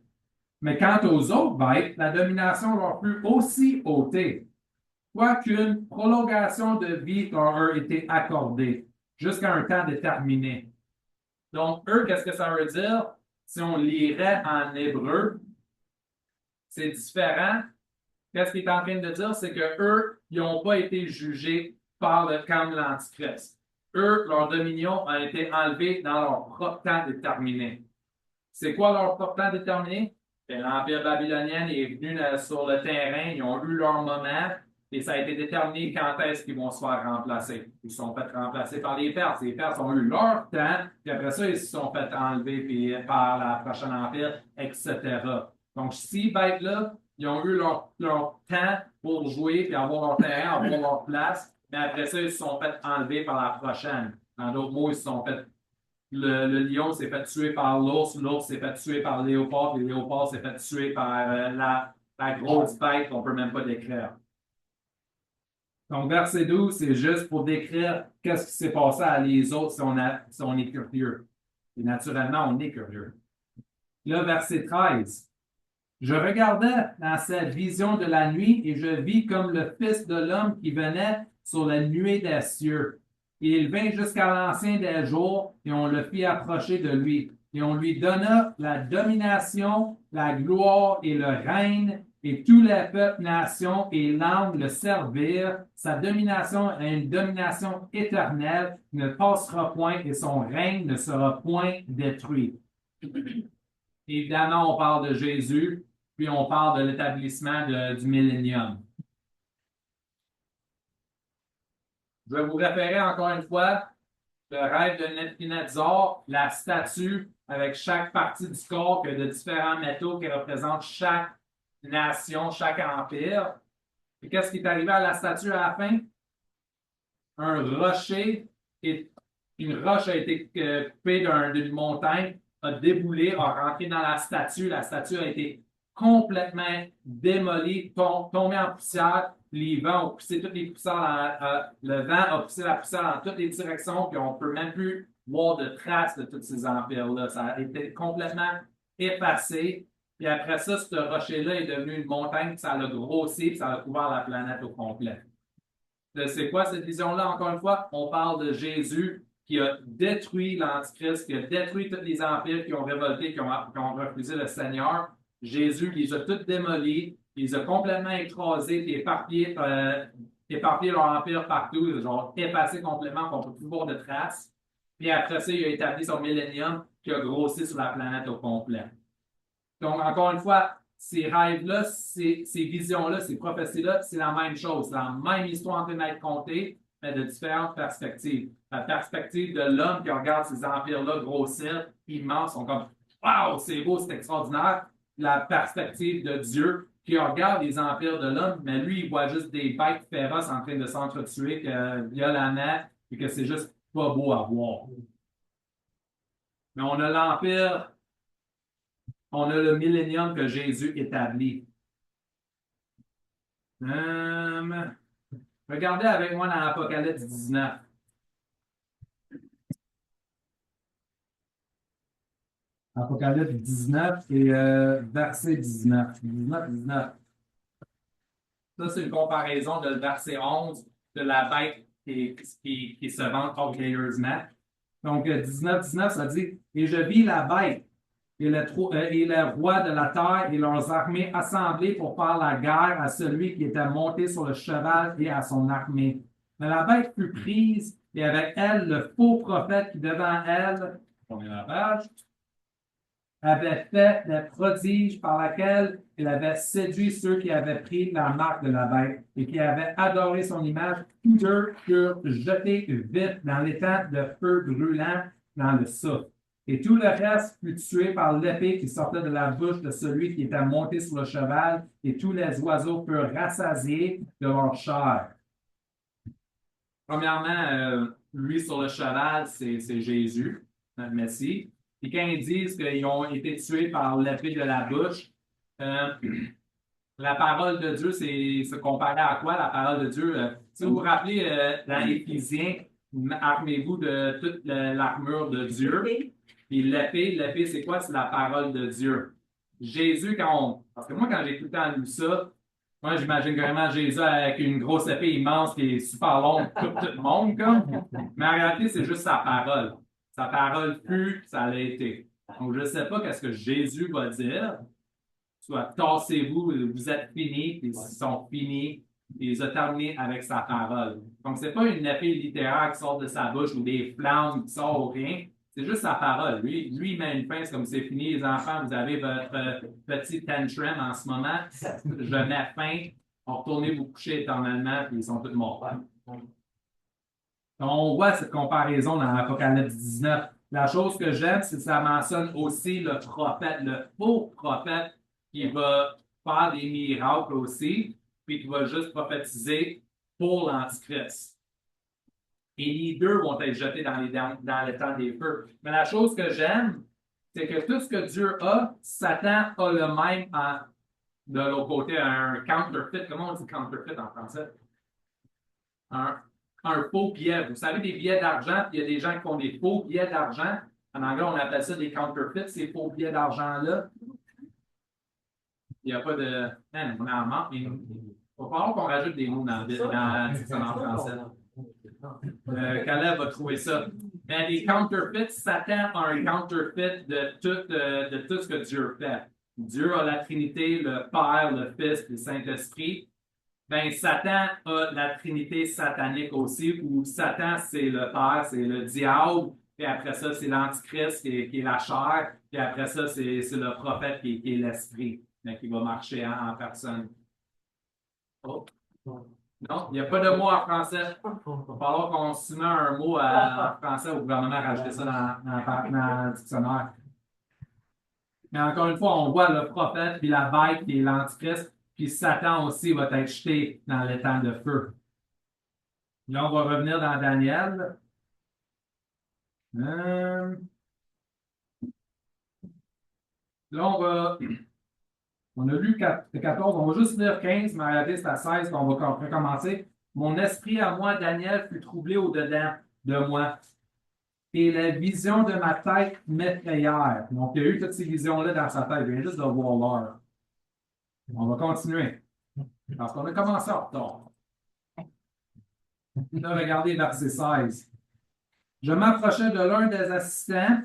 Mais quant aux autres bêtes, la domination leur fut aussi ôtée, quoiqu'une prolongation de vie leur a été accordée jusqu'à un temps déterminé. Donc, eux, qu'est-ce que ça veut dire? Si on lirait en hébreu, c'est différent. Qu'est-ce qu'il est en train de dire? C'est que eux, ils n'ont pas été jugés par le camp de l'Antichrist. Eux, leur dominion a été enlevée dans leur propre temps déterminé. C'est quoi leur propre temps déterminé? L'Empire babylonien est venu sur le terrain, ils ont eu leur moment, et ça a été déterminé quand est-ce qu'ils vont se faire remplacer. Ils se sont fait remplacer par les Perses. Les Perses ont eu leur temps, puis après ça, ils se sont fait enlever puis, par la prochaine empire, etc. Donc, ces bêtes-là, ils ont eu leur temps pour jouer, puis avoir leur terrain, avoir leur place, mais après ça, ils se sont fait enlever par la prochaine. En d'autres mots, ils se sont fait le lion s'est fait tuer par l'ours s'est fait tuer par le léopard, et le léopard s'est fait tuer par la grosse bête qu'on ne peut même pas décrire. Donc, verset 12, c'est juste pour décrire qu'est-ce qui s'est passé à les autres si on est curieux. Et naturellement, on est curieux. Là, verset 13. Je regardais dans cette vision de la nuit et je vis comme le Fils de l'homme qui venait sur la nuée des cieux. Et il vint jusqu'à l'ancien des jours et on le fit approcher de lui. Et on lui donna la domination, la gloire et le règne, et tous les peuples, nations et langues le servirent. Sa domination est une domination éternelle qui ne passera point et son règne ne sera point détruit. Évidemment, on parle de Jésus, puis on parle de l'établissement du millénium. Je vais vous référer encore une fois le rêve de Nebuchadnezzar, la statue avec chaque partie du corps que de différents métaux qui représentent chaque nation, chaque empire. Et qu'est-ce qui est arrivé à la statue à la fin? Un rocher, une roche a été coupée d'une montagne, a déboulé, a rentré dans la statue a été complètement démolie, tombée en poussière. Les vents ont poussé toutes les poussières, le vent a poussé la poussière dans toutes les directions, puis on ne peut même plus voir de traces de tous ces empires-là. Ça a été complètement effacé. Puis après ça, ce rocher-là est devenu une montagne, puis ça l'a grossi, puis ça a couvert la planète au complet. C'est quoi cette vision-là? Encore une fois, on parle de Jésus qui a détruit l'Antichrist, qui a détruit tous les empires qui ont révolté, qui ont refusé le Seigneur. Jésus les a tous démolis, il les a complètement écrasés et éparpillés leur empire partout, ils ont effacé complètement, qu'on ne peut plus voir de traces. Puis après ça, il a établi son millénium qui a grossi sur la planète au complet. Donc, encore une fois, ces rêves-là, ces visions-là, ces prophéties-là, c'est la même chose. C'est la même histoire en train d'être contée, mais de différentes perspectives. La perspective de l'homme qui regarde ces empires-là grossir, immenses, sont comme waouh, c'est beau, c'est extraordinaire. La perspective de Dieu qui regarde les empires de l'homme, mais lui, il voit juste des bêtes féroces en train de s'entretuer violemment et que c'est juste pas beau à voir. Mais on a l'Empire, on a le millénium que Jésus établit. Regardez avec moi dans l'Apocalypse 19. Apocalypse 19 et verset 19. 19. Ça, c'est une comparaison de verset 11 de la bête qui se vend orgueilleusement. Donc, 19, ça dit, « Et je vis la bête et le roi de la terre et leurs armées assemblées pour faire la guerre à celui qui était monté sur le cheval et à son armée. Mais la bête fut prise et avec elle le faux prophète qui devant elle, combien la page, avait fait des prodiges par laquelle il avait séduit ceux qui avaient pris la marque de la bête et qui avaient adoré son image. Tous deux furent jetés vite dans l'étang de feu brûlant dans le soufre. Et tout le reste fut tué par l'épée qui sortait de la bouche de celui qui était monté sur le cheval, et tous les oiseaux furent rassasiés de leur chair. Premièrement, lui sur le cheval, c'est Jésus, notre Messie. Et quand ils disent qu'ils ont été tués par l'épée de la bouche, la parole de Dieu, c'est se comparer à quoi, la parole de Dieu? Si vous vous rappelez, dans Éphésiens, armez-vous de toute l'armure de Dieu. Puis l'épée, c'est quoi? C'est la parole de Dieu. Jésus, parce que moi, quand j'ai tout le temps lu ça, moi, j'imagine vraiment Jésus avec une grosse épée immense qui est super longue, tout le monde, comme. Mais en réalité, c'est juste sa parole. Sa parole fut, ça l'a été. Donc, je ne sais pas qu'est-ce que Jésus va dire. Soit tassez-vous, vous êtes finis, ils sont finis, il les a terminés avec sa parole. Donc, ce n'est pas une épée littéraire qui sort de sa bouche ou des flammes qui sortent ou rien. C'est juste sa parole. Lui, il met une fin, c'est comme c'est fini, les enfants, vous avez votre petit tantrum en ce moment. Je mets fin, retournez vous coucher éternellement, puis ils sont tous morts. Donc, on voit cette comparaison dans l'Apocalypse 19. La chose que j'aime, c'est que ça mentionne aussi le prophète, le faux prophète qui va faire des miracles aussi, puis qui va juste prophétiser pour l'Antichrist. Et les deux vont être jetés dans le temps des feux. Mais la chose que j'aime, c'est que tout ce que Dieu a, Satan a le même de l'autre côté, un counterfeit. Comment on dit counterfeit en français? Un faux billet. Vous savez, des billets d'argent, il y a des gens qui font des faux billets d'argent. En anglais, on appelle ça des counterfeits, ces faux billets d'argent-là. Il n'y a pas de. On en manque, mais il va falloir qu'on rajoute des mots dans en français. Caleb va trouver ça. Mais les counterfeits, Satan a un counterfeit de tout ce que Dieu fait. Dieu a la Trinité, le Père, le Fils, le Saint-Esprit. Ben, Satan a la Trinité satanique aussi, où Satan, c'est le Père, c'est le diable, puis après ça, c'est l'Antichrist qui est la chair, puis après ça, c'est le prophète qui est l'esprit, mais qui va marcher en personne. Oh. Non, il n'y a pas de mot en français. Il va falloir qu'on soumet un mot en français au gouvernement, rajouter ça dans le dictionnaire. Mais encore une fois, on voit le prophète, puis la bête, qui est l'Antichrist, puis Satan aussi va être jeté dans le temps de feu. Là, on va revenir dans Daniel. Là, on a lu 14, on va juste lire 15, mais regardez, c'est à 16 qu'on va recommencer. Mon esprit à moi, Daniel, fut troublé au-dedans de moi. Et les visions de ma tête m'effrayèrent. Donc, il y a eu toutes ces visions-là dans sa tête. Il vient juste de voir l'heure. On va continuer. Parce qu'on a commencé en retard. Là, regardez verset 16. Je m'approchais de l'un des assistants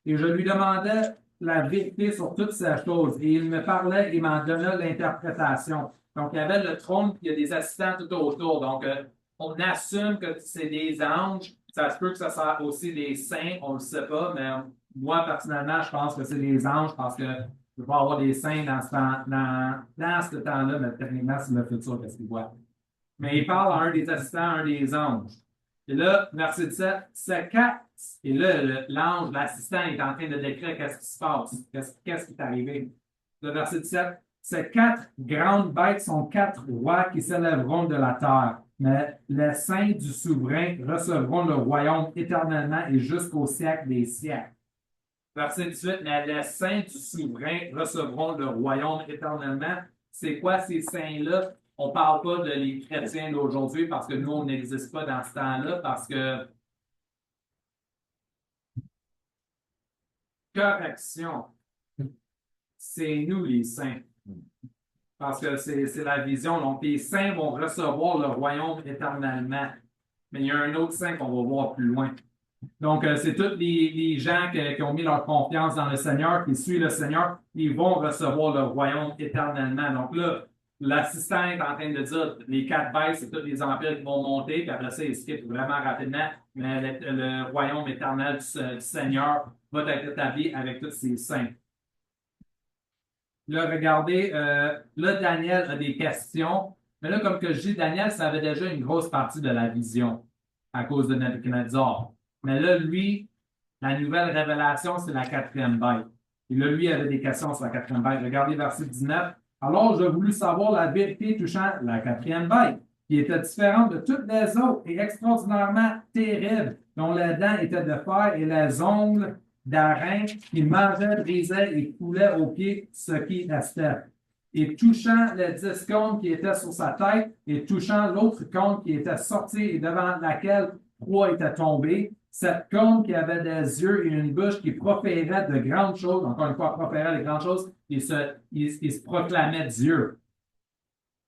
et je lui demandais la vérité sur toutes ces choses. Et il me parlait et m'en donnait l'interprétation. Donc, il y avait le trône, puis il y a des assistants tout autour. Donc, on assume que c'est des anges. Ça se peut que ça soit aussi des saints, on ne le sait pas, mais moi, personnellement, je pense que c'est des anges parce que je ne peux pas avoir des saints dans ce temps-là, mais techniquement, c'est le futur qu'est-ce qu'il voit. Mais il parle à un des assistants, à un des anges. Et là, verset 17, c'est quatre. Et là, l'ange, l'assistant est en train de décrire qu'est-ce qui se passe, qu'est-ce qui est arrivé. Le verset 17, ces quatre grandes bêtes sont quatre rois qui s'élèveront de la terre. Mais les saints du souverain recevront le royaume éternellement et jusqu'au siècle des siècles. Verset 18, mais les saints du souverain recevront le royaume éternellement. C'est quoi ces saints-là? On ne parle pas de les chrétiens d'aujourd'hui parce que nous, on n'existe pas dans ce temps-là, parce que correction, c'est nous les saints. Parce que c'est la vision. Donc, les saints vont recevoir le royaume éternellement. Mais il y a un autre saint qu'on va voir plus loin. Donc, c'est tous les gens qui ont mis leur confiance dans le Seigneur, qui suivent le Seigneur, ils vont recevoir le royaume éternellement. Donc là, l'assistant est en train de dire les quatre bêtes, c'est tous les empires qui vont monter, puis après ça, il skip vraiment rapidement, mais le royaume éternel du Seigneur va être établi avec tous ses saints. Là, regardez, là, Daniel a des questions, mais là, comme que je dis, Daniel savait déjà une grosse partie de la vision à cause de Nebuchadnezzar. Mais là, lui, la nouvelle révélation, c'est la quatrième bête. Et là, lui, il avait des questions sur la quatrième bête. Regardez verset 19. Alors, j'ai voulu savoir la vérité touchant la quatrième bête, qui était différente de toutes les autres et extraordinairement terrible, dont les dents étaient de fer et les ongles d'airain, qui mangeaient, brisaient et coulaient aux pieds ce qui restait. Et touchant les 10 cônes qui étaient sur sa tête, et touchant l'autre cône qui était sorti et devant laquelle trois étaient tombés, cette cône qui avait des yeux et une bouche qui proférait de grandes choses, encore une fois, proférait de grandes choses, il se proclamait Dieu,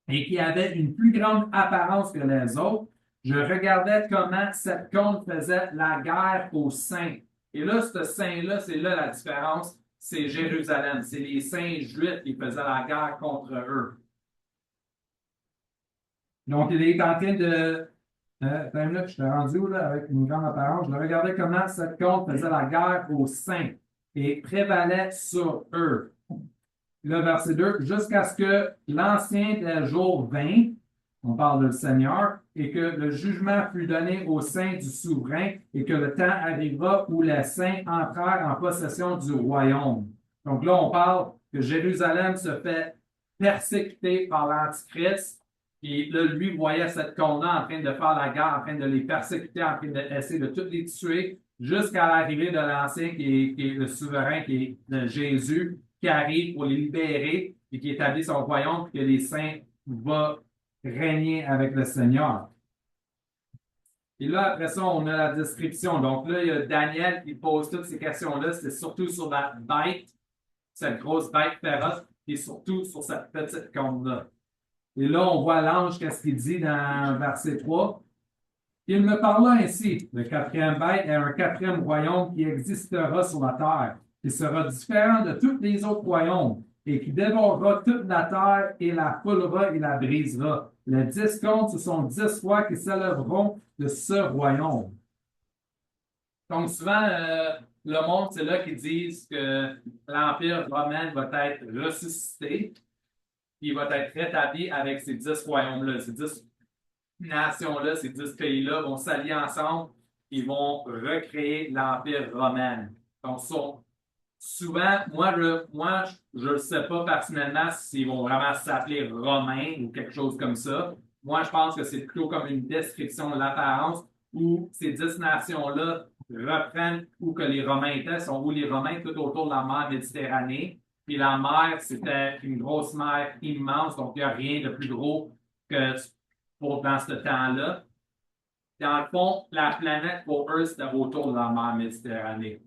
et qui avait une plus grande apparence que les autres. Je regardais comment cette cône faisait la guerre aux saints. Et là, ce saint-là, c'est là la différence, c'est Jérusalem. C'est les saints juifs qui faisaient la guerre contre eux. Donc, il est en train de là, je suis rendu où, là, avec une grande apparence. Je regardais comment cette cône faisait la guerre aux saints et prévalait sur eux. Le verset 2, jusqu'à ce que l'ancien des jours vint, on parle du Seigneur, et que le jugement fut donné aux saints du souverain, et que le temps arrivera où les saints entrèrent en possession du royaume. Donc là, on parle que Jérusalem se fait persécuter par l'Antichrist, et là, lui voyait cette cône-là en train de faire la guerre, en train de les persécuter, en train d'essayer de tous les tuer, jusqu'à l'arrivée de l'Ancien, qui est le souverain, qui est de Jésus, qui arrive pour les libérer et qui établit son royaume, puis que les saints vont régner avec le Seigneur. Et là, après ça, on a la description. Donc là, il y a Daniel qui pose toutes ces questions-là. C'est surtout sur la bête, cette grosse bête féroce, et surtout sur cette petite cône-là. Et là, on voit l'ange, qu'est-ce qu'il dit dans verset 3. Il me parla ainsi, le quatrième bête est un quatrième royaume qui existera sur la terre, qui sera différent de tous les autres royaumes, et qui dévorera toute la terre et la foulera et la brisera. Les 10 comptes, ce sont 10 rois qui s'élèveront de ce royaume. Donc souvent, le monde, c'est là qu'ils disent que l'Empire romain va être ressuscité, il va être rétabli avec ces 10 royaumes-là, ces 10 nations-là, ces 10 pays-là vont s'allier ensemble, ils vont recréer l'Empire romain. Donc, souvent, moi, je ne sais pas personnellement s'ils vont vraiment s'appeler romains ou quelque chose comme ça. Moi, je pense que c'est plutôt comme une description de l'apparence où ces 10 nations-là reprennent où que les Romains étaient, sont où les Romains tout autour de la mer Méditerranée. Puis la mer, c'était une grosse mer immense, donc il n'y a rien de plus gros que dans ce temps-là. Dans le fond, la planète, pour eux, c'était autour de la mer Méditerranée.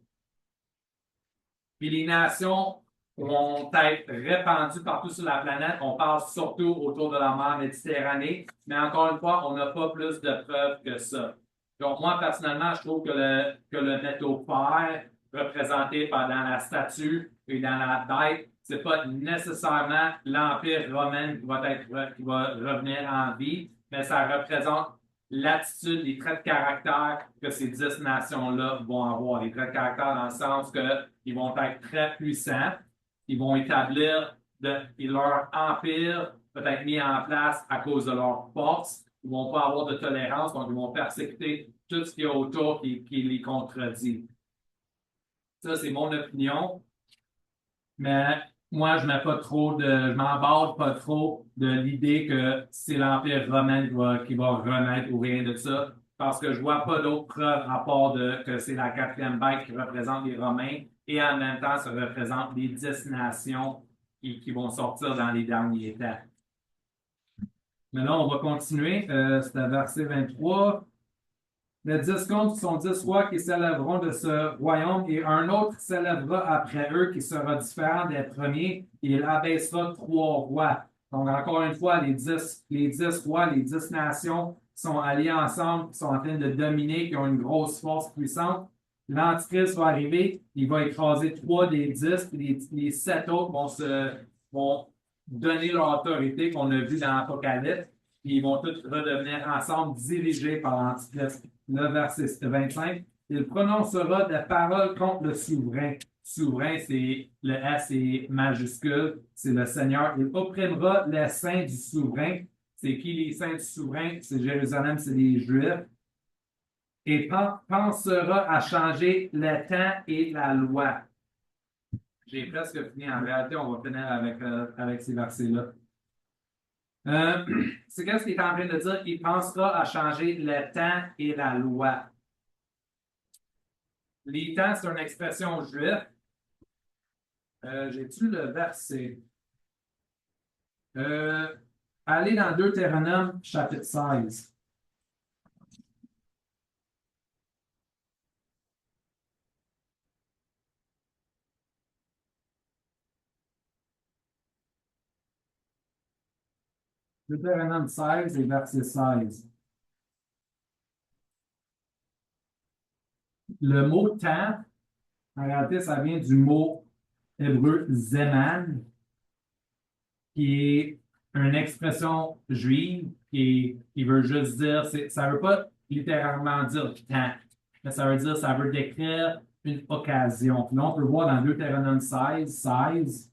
Puis les nations vont être répandues partout sur la planète. On parle surtout autour de la mer Méditerranée, mais encore une fois, on n'a pas plus de preuves que ça. Donc, moi, personnellement, je trouve que le métaux fer représenté dans la statue et dans la bête, c'est pas nécessairement l'Empire romain qui va revenir en vie, mais ça représente l'attitude, les traits de caractère que ces 10 nations-là vont avoir. Les traits de caractère dans le sens qu'ils vont être très puissants, ils vont établir leur empire peut être mis en place à cause de leur force, ils ne vont pas avoir de tolérance, donc ils vont persécuter tout ce qu'il y a autour qui les contredit. Ça, c'est mon opinion. Mais moi, je m'emballe pas trop de l'idée que c'est l'Empire romain qui va renaître ou rien de ça, parce que je vois pas d'autres preuves à part que c'est la quatrième bête qui représente les Romains, et en même temps, ça représente les 10 nations qui vont sortir dans les derniers temps. Maintenant, on va continuer. C'est à verset 23. Les 10 comptes sont 10 rois qui s'élèveront de ce royaume et un autre s'élèvera après eux qui sera différent des premiers et il abaissera 3 rois. Donc, encore une fois, les 10 rois, les 10 nations sont alliés ensemble, qui sont en train de dominer, qui ont une grosse force puissante. L'Antichrist va arriver, il va écraser 3 des 10, puis les 7 autres vont donner leur autorité qu'on a vu dans l'Apocalypse, puis ils vont tous redevenir ensemble dirigés par l'Antichrist. Le verset 25, il prononcera des paroles contre le souverain. Souverain, c'est le S est majuscule, c'est le Seigneur. Il opprimera les saints du souverain. C'est qui les saints du souverain? C'est Jérusalem, c'est les Juifs. Et pensera à changer le temps et la loi. J'ai presque fini. En réalité, on va finir avec ces versets-là. C'est qu'est-ce qu'il est en train de dire? Il pensera à changer le temps et la loi. Les temps, c'est une expression juive. J'ai-tu le verset? Allez dans Deutéronome, chapitre 16. Deutéronome 16 et verset 16. Le mot temps, en réalité, ça vient du mot hébreu zeman, qui est une expression juive qui veut juste dire, ça ne veut pas littéralement dire temps, mais ça veut décrire une occasion. Puis là, on peut voir dans Deutéronome 16,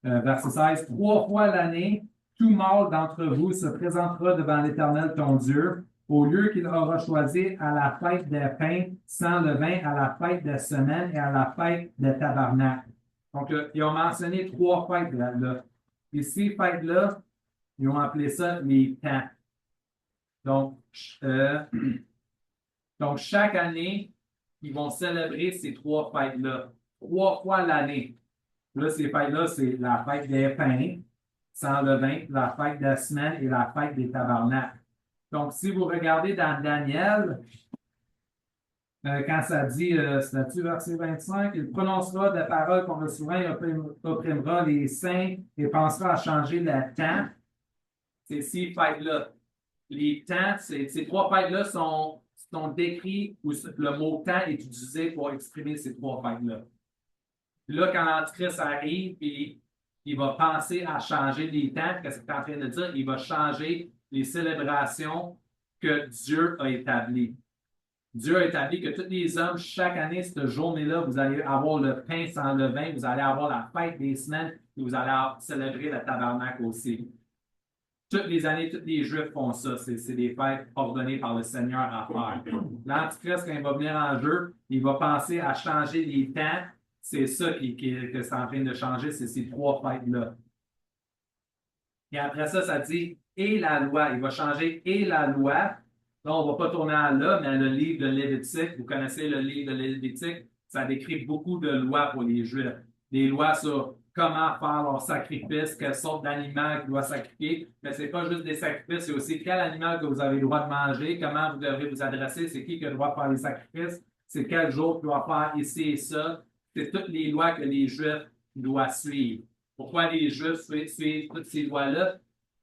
verset 16, 3 fois l'année, tout mâle d'entre vous se présentera devant l'Éternel ton Dieu, au lieu qu'il aura choisi à la fête des pains sans levain, à la fête des semaines et à la fête des tabernacles. Donc, ils ont mentionné 3 fêtes là. Et ces fêtes-là, ils ont appelé ça les temps. Donc, euh, donc, chaque année, ils vont célébrer ces 3 fêtes-là. 3 fois l'année. Là, ces fêtes-là, c'est la fête des pains, sans levain, la fête de la semaine et la fête des tabernacles. Donc, si vous regardez dans Daniel, quand ça dit, c'est-tu verset 25, il prononcera des paroles contre le souverain, il opprimera les saints et pensera à changer le temps. C'est ces fêtes-là. Les temps, ces 3 fêtes-là sont décrits, où le mot temps est utilisé pour exprimer ces 3 fêtes-là. Là, quand l'Antichrist arrive, il va penser à changer les temps. Qu'est-ce qu'il est en train de dire? Il va changer les célébrations que Dieu a établies. Dieu a établi que tous les hommes, chaque année, cette journée-là, vous allez avoir le pain sans levain, vous allez avoir la fête des semaines et vous allez célébrer le tabernacle aussi. Toutes les années, tous les Juifs font ça. C'est des fêtes ordonnées par le Seigneur à faire. L'Antichrist, quand il va venir en jeu, il va penser à changer les temps. C'est ça que c'est en train de changer, c'est ces 3 fêtes-là. Et après ça, ça dit et la loi. Il va changer et la loi. Là, on ne va pas tourner à là, mais le livre de Lévitique, vous connaissez le livre de Lévitique, ça décrit beaucoup de lois pour les Juifs. Des lois sur comment faire leur sacrifice, quelle sorte d'animal qu'ils doivent sacrifier. Mais ce n'est pas juste des sacrifices, c'est aussi quel animal que vous avez le droit de manger, comment vous devrez vous adresser, c'est qui a le droit de faire les sacrifices, c'est quel jour tu dois faire ici et ça. C'est toutes les lois que les Juifs doivent suivre. Pourquoi les Juifs suivent toutes ces lois-là?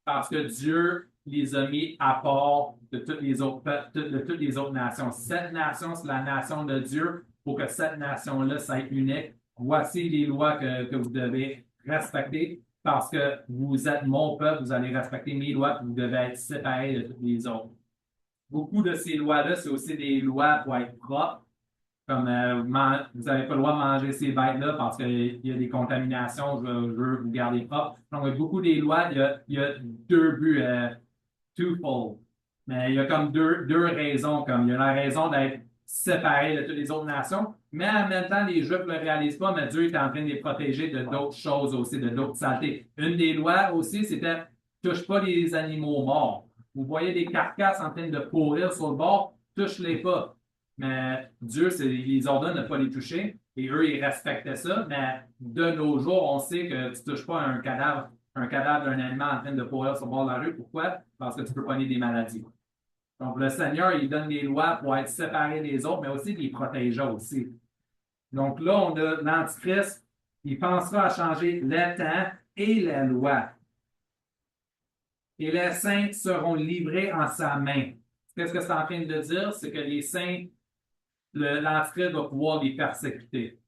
Parce que Dieu les a mis à part de toutes les autres peuples, de toutes les autres nations. Cette nation, c'est la nation de Dieu. Pour que cette nation-là soit unique, voici les lois que vous devez respecter. Parce que vous êtes mon peuple, vous allez respecter mes lois, puis vous devez être séparés de toutes les autres. Beaucoup de ces lois-là, c'est aussi des lois pour être propres. Comme vous n'avez pas le droit de manger ces bêtes-là parce qu'il y a des contaminations, je veux vous garder propre. Donc, beaucoup des lois, il y a 2 buts, twofold. Mais il y a comme deux raisons. Comme il y a la raison d'être séparé de toutes les autres nations, mais en même temps, les Juifs ne le réalisent pas, mais Dieu est en train de les protéger de d'autres choses aussi, de d'autres saletés. Une des lois aussi, c'était touche pas les animaux morts. Vous voyez des carcasses en train de pourrir sur le bord, touche-les pas. Mais Dieu, il les ordonne de ne pas les toucher. Et eux, ils respectaient ça, mais de nos jours, on sait que tu ne touches pas un cadavre d'un animal en train de pourrir sur le bord de la rue. Pourquoi? Parce que tu peux pogner des maladies. Donc, le Seigneur, il donne des lois pour être séparé des autres, mais aussi les protéger aussi. Donc là, on a l'Antichrist, il pensera à changer le temps et la loi. Et les saints seront livrés en sa main. Qu'est-ce que c'est en train de dire? C'est que les saints, l'Antichrist va pouvoir les persécuter.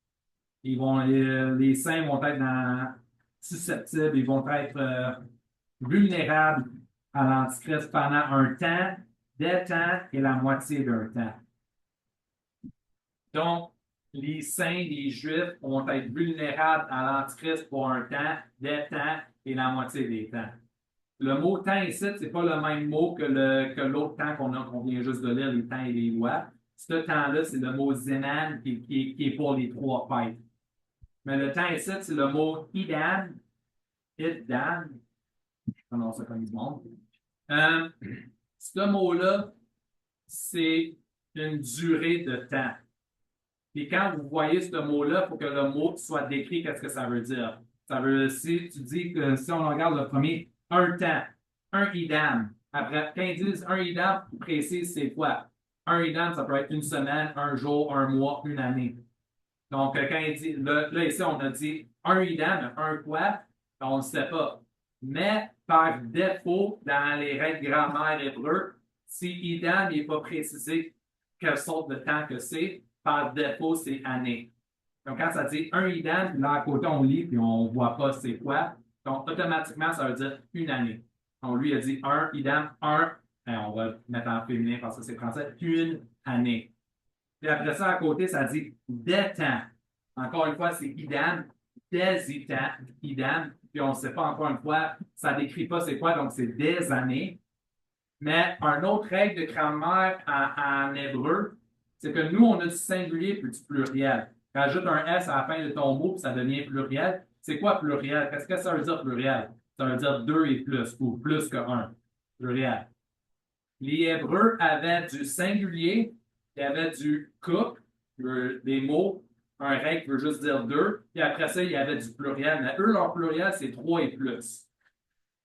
Les saints vont être susceptibles, ils vont être vulnérables à l'Antichrist pendant un temps, des temps et la moitié d'un temps. Donc, les saints, les Juifs vont être vulnérables à l'Antichrist pour un temps, des temps et la moitié des temps. Le mot temps ici, ce n'est pas le même mot que l'autre temps qu'on vient juste de lire, les temps et les lois. Ce temps-là, c'est le mot Zenan qui est pour les trois fêtes. Mais le temps ici, c'est le mot Idan. Idan. Je prononce ça comme du monde. Ce mot-là, c'est une durée de temps. Et quand vous voyez ce mot-là, il faut que le mot soit décrit, qu'est-ce que ça veut dire? Ça veut, si tu dis que si on regarde le premier, un temps, un idam. Après, quand ils disent un idam, précise, c'est quoi? Un idam, ça peut être une semaine, un jour, un mois, une année. Donc, quand il dit, là, ici, on a dit un idam, un quoi? On ne sait pas. Mais, par défaut, dans les règles grammaire hébreu, si idam n'est pas précisé quelle sorte de temps que c'est, par défaut, c'est année. Donc, quand ça dit un idam, là, à côté, on lit, puis on ne voit pas c'est quoi. Donc, automatiquement, ça veut dire une année. Donc, lui, il a dit un idam, un, on va le mettre en féminin parce que c'est français, une année. Puis après ça, à côté, ça dit des temps. Encore une fois, c'est idam, des idam, puis on ne sait pas encore une fois, ça ne décrit pas c'est quoi, donc c'est des années. Mais une autre règle de grammaire en hébreu, c'est que nous, on a du singulier puis du pluriel. Rajoute un S à la fin de ton mot, puis ça devient pluriel. C'est quoi pluriel? Qu'est-ce que ça veut dire pluriel? Ça veut dire deux et plus, ou plus que un. Pluriel. Les Hébreux avaient du singulier, il y avait du couple, des mots, un règle qui veut juste dire deux, puis après ça, il y avait du pluriel. Mais eux, leur pluriel, c'est trois et plus.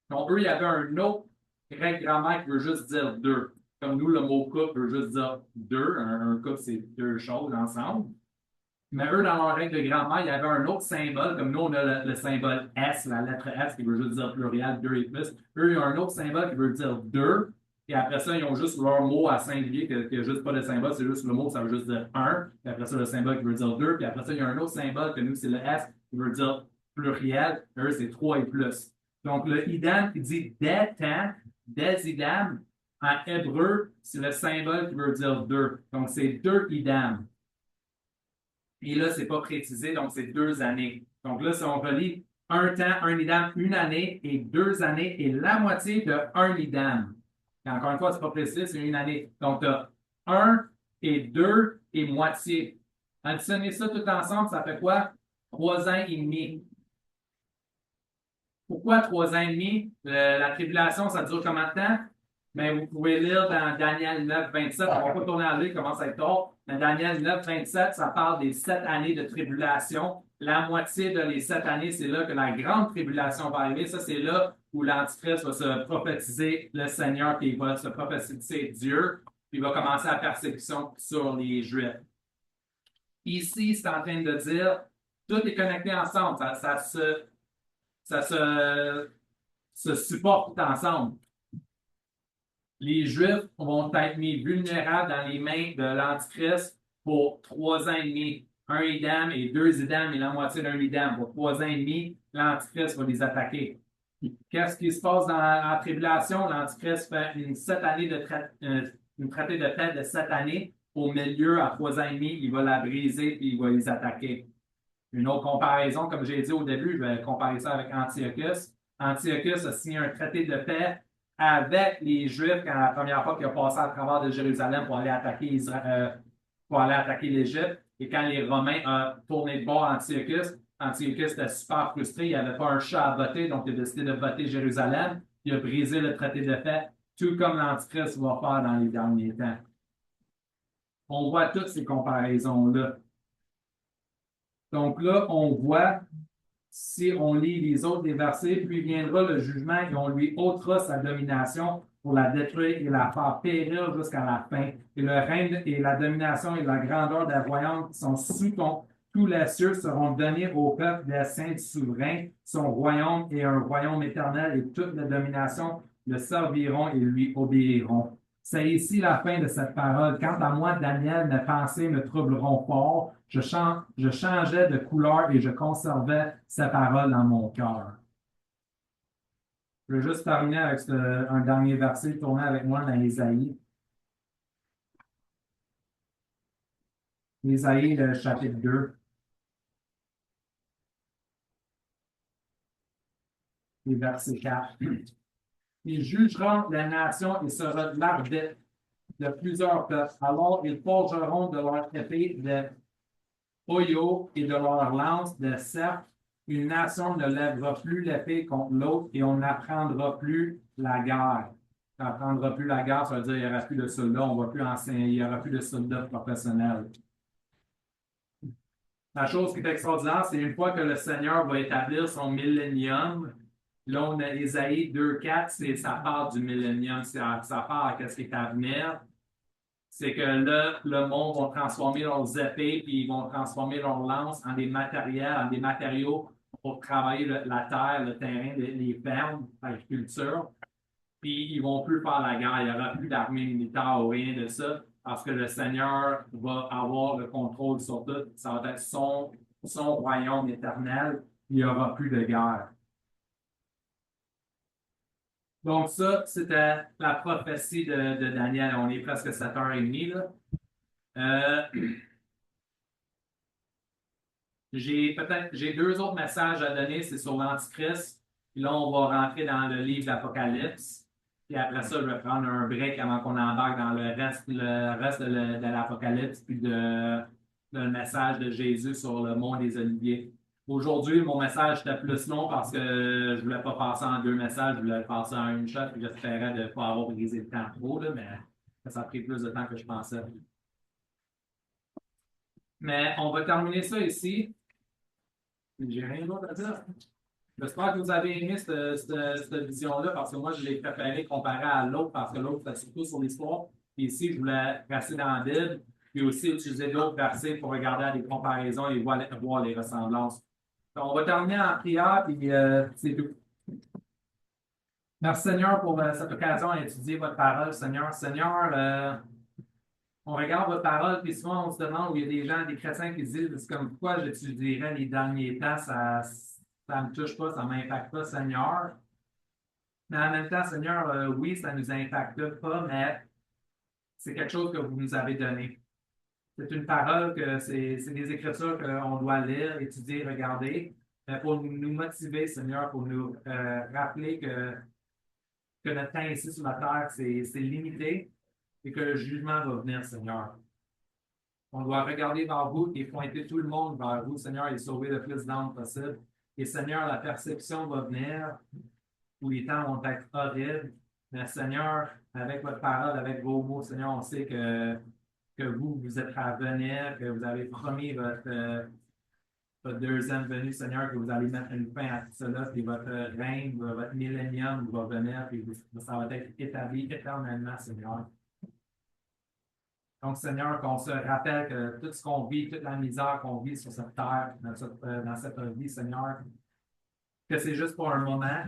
Donc, eux, il y avait un autre règle grammaire qui veut juste dire deux. Comme nous, le mot couple veut juste dire deux. Un couple, c'est deux choses ensemble. Mais eux, dans leur règle de grammaire, il y avait un autre symbole. Comme nous, on a le symbole S, la lettre S qui veut juste dire pluriel, deux et plus. Eux, ils ont un autre symbole qui veut dire deux. Et après ça, ils ont juste leur mot à singulier qui n'a juste pas de symbole, c'est juste le mot, ça veut juste dire un. Puis après ça, le symbole qui veut dire deux. Puis après ça, il y a un autre symbole que nous, c'est le S qui veut dire pluriel. Eux, c'est trois et plus. Donc, le idam qui dit des temps, des idam, en hébreu, c'est le symbole qui veut dire deux. Donc, c'est deux idam. Et là, c'est pas précisé, donc c'est 2 années. Donc là, si on relie un temps, un idam, une année et 2 années et la moitié de un idam. Et encore une fois, c'est pas précisé, c'est une année. Donc, tu as 1 et 2 et moitié. Additionnez ça tout ensemble, ça fait quoi? 3 ans et demi. Pourquoi 3 ans et demi? La tribulation, ça dure combien de temps? Mais vous pouvez lire dans Daniel 9, 27, on ne va pas tourner à lire, il commence à être tard. Dans Daniel 9, 27, ça parle des 7 années de tribulation. La moitié de les 7 années, c'est là que la grande tribulation va arriver. Ça, c'est là où l'Antichrist va se prophétiser le Seigneur, puis il va se prophétiser Dieu, puis il va commencer la persécution sur les Juifs. Ici, c'est en train de dire, tout est connecté ensemble, ça se supporte tout ensemble. Les Juifs vont être mis vulnérables dans les mains de l'Antichrist pour 3 ans et demi. Un idam et 2 idam et la moitié d'un idam. Pour 3 ans et demi, l'Antichrist va les attaquer. Qu'est-ce qui se passe dans la tribulation? L'Antichrist fait une traité de paix de 7 années. Au milieu, à 3 ans et demi, il va la briser et il va les attaquer. Une autre comparaison, comme j'ai dit au début, je vais comparer ça avec Antiochus. Antiochus a signé un traité de paix avec les Juifs quand la première fois qu'il a passé à travers de Jérusalem pour aller attaquer l'Égypte. Et quand les Romains ont tourné de bord Antiochus, Antiochus était super frustré. Il n'avait pas un chat à voter, donc il a décidé de voter Jérusalem. Il a brisé le traité de paix, tout comme l'Antichrist va faire dans les derniers temps. On voit toutes ces comparaisons-là. Donc là, on voit, si on lit les autres des versets, puis viendra le jugement et on lui ôtera sa domination pour la détruire et la faire périr jusqu'à la fin. Et le règne et la domination et la grandeur des royaumes qui sont sous tous les cieux seront donnés au peuple des saints souverains. Son royaume est un royaume éternel et toute la domination le serviront et lui obéiront. C'est ici la fin de cette parole. Quant à moi, Daniel, mes pensées me troubleront fort. Je changeais de couleur et je conservais ces paroles dans mon cœur. Je vais juste terminer avec un dernier verset. Tournez avec moi dans Ésaïe. Ésaïe, le chapitre 2, et verset 4. Il jugera la nation et sera l'arbitre de plusieurs peuples. Alors ils forgeront de leur épée de Oyo et de leur lance de serpe. Une nation ne lèvera plus l'épée contre l'autre et on n'apprendra plus la guerre. On n'apprendra plus la guerre, ça veut dire qu'il n'y aura plus de soldats, on va plus enseigner, il n'y aura plus de soldats professionnels. La chose qui est extraordinaire, c'est une fois que le Seigneur va établir son millénium, là, on a Ésaïe 2,4, ça part du millénium, ça part à ce qui est à venir. C'est que là, le monde va transformer leurs épées, puis ils vont transformer leurs lances en des matériels, en des matériaux pour travailler la terre, le terrain, les fermes, l'agriculture. Puis ils vont plus faire la guerre, il n'y aura plus d'armée militaire ou rien de ça, parce que le Seigneur va avoir le contrôle sur tout. Ça va être son royaume éternel, il n'y aura plus de guerre. Donc ça, c'était la prophétie de Daniel. On est presque 7h30, là. J'ai deux autres messages à donner, c'est sur l'Antichrist. Puis là, on va rentrer dans le livre d'Apocalypse. Puis après ça, je vais prendre un break avant qu'on embarque dans le reste de l'Apocalypse, puis le message de Jésus sur le mont des Oliviers. Aujourd'hui, mon message était plus long parce que je voulais pas passer en deux messages, je voulais le passer en une shot, puis j'espérais de ne pas avoir brisé le temps trop, là, mais ça a pris plus de temps que je pensais. Mais on va terminer ça ici. J'ai rien d'autre à dire. J'espère que vous avez aimé cette vision-là parce que moi, je l'ai préféré comparé à l'autre parce que l'autre, c'était surtout sur l'histoire. Et ici, je voulais rester dans la Bible puis aussi utiliser d'autres versets pour regarder les comparaisons et voir les ressemblances. Donc, on va terminer en prière puis c'est tout. Merci Seigneur pour cette occasion d'étudier votre parole, Seigneur. Seigneur, on regarde votre parole, puis souvent on se demande où il y a des gens, des chrétiens qui disent c'est comme pourquoi j'étudierais les derniers temps, ça ne me touche pas, ça ne m'impacte pas, Seigneur. Mais en même temps, Seigneur, oui, ça ne nous impacte pas, mais c'est quelque chose que vous nous avez donné. C'est une parole que c'est des écritures qu'on doit lire, étudier, regarder, pour nous motiver, Seigneur, pour nous rappeler que notre temps ici sur la terre, c'est limité et que le jugement va venir, Seigneur. On doit regarder vers vous et pointer tout le monde vers vous, Seigneur, et sauver le plus d'âmes possible. Et Seigneur, la perception va venir où les temps vont être horribles. Mais Seigneur, avec votre parole, avec vos mots, Seigneur, on sait que vous êtes à venir, que vous avez promis votre deuxième venue, Seigneur, que vous allez mettre une fin à tout cela, puis votre règne, votre millénium va venir, puis ça va être établi éternellement, Seigneur. Donc, Seigneur, qu'on se rappelle que tout ce qu'on vit, toute la misère qu'on vit sur cette terre, dans cette vie, Seigneur, que c'est juste pour un moment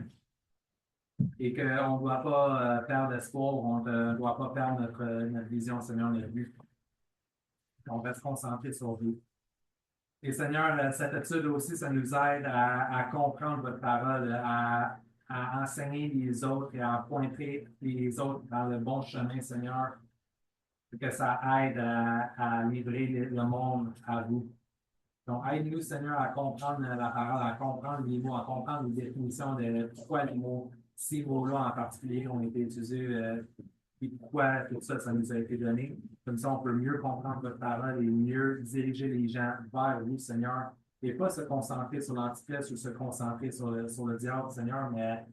et qu'on ne doit pas perdre espoir, on ne doit pas perdre notre vision, Seigneur, notre but. On reste concentré sur vous. Et Seigneur, cette étude aussi, ça nous aide à comprendre votre parole, à enseigner les autres et à pointer les autres dans le bon chemin, Seigneur, que ça aide à livrer le monde à vous. Donc, aide-nous, Seigneur, à comprendre la parole, à comprendre les mots, à comprendre les définitions de pourquoi les mots, ces mots-là en particulier ont été utilisés, et pourquoi tout ça, ça nous a été donné. Comme ça, on peut mieux comprendre votre parole et mieux diriger les gens vers vous, Seigneur, et pas se concentrer sur l'antichrist ou se concentrer sur le diable, Seigneur, mais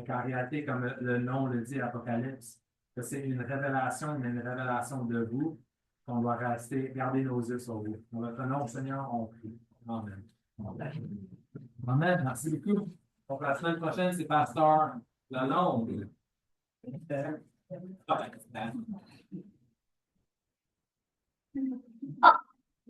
qu'en réalité, comme le nom le dit, Apocalypse, que c'est une révélation, mais une révélation de vous, qu'on doit rester, garder nos yeux sur vous. Dans votre nom, Seigneur, on prie. Amen. Amen. Merci beaucoup. Donc, la semaine prochaine, c'est Pasteur Lalonde. Ah,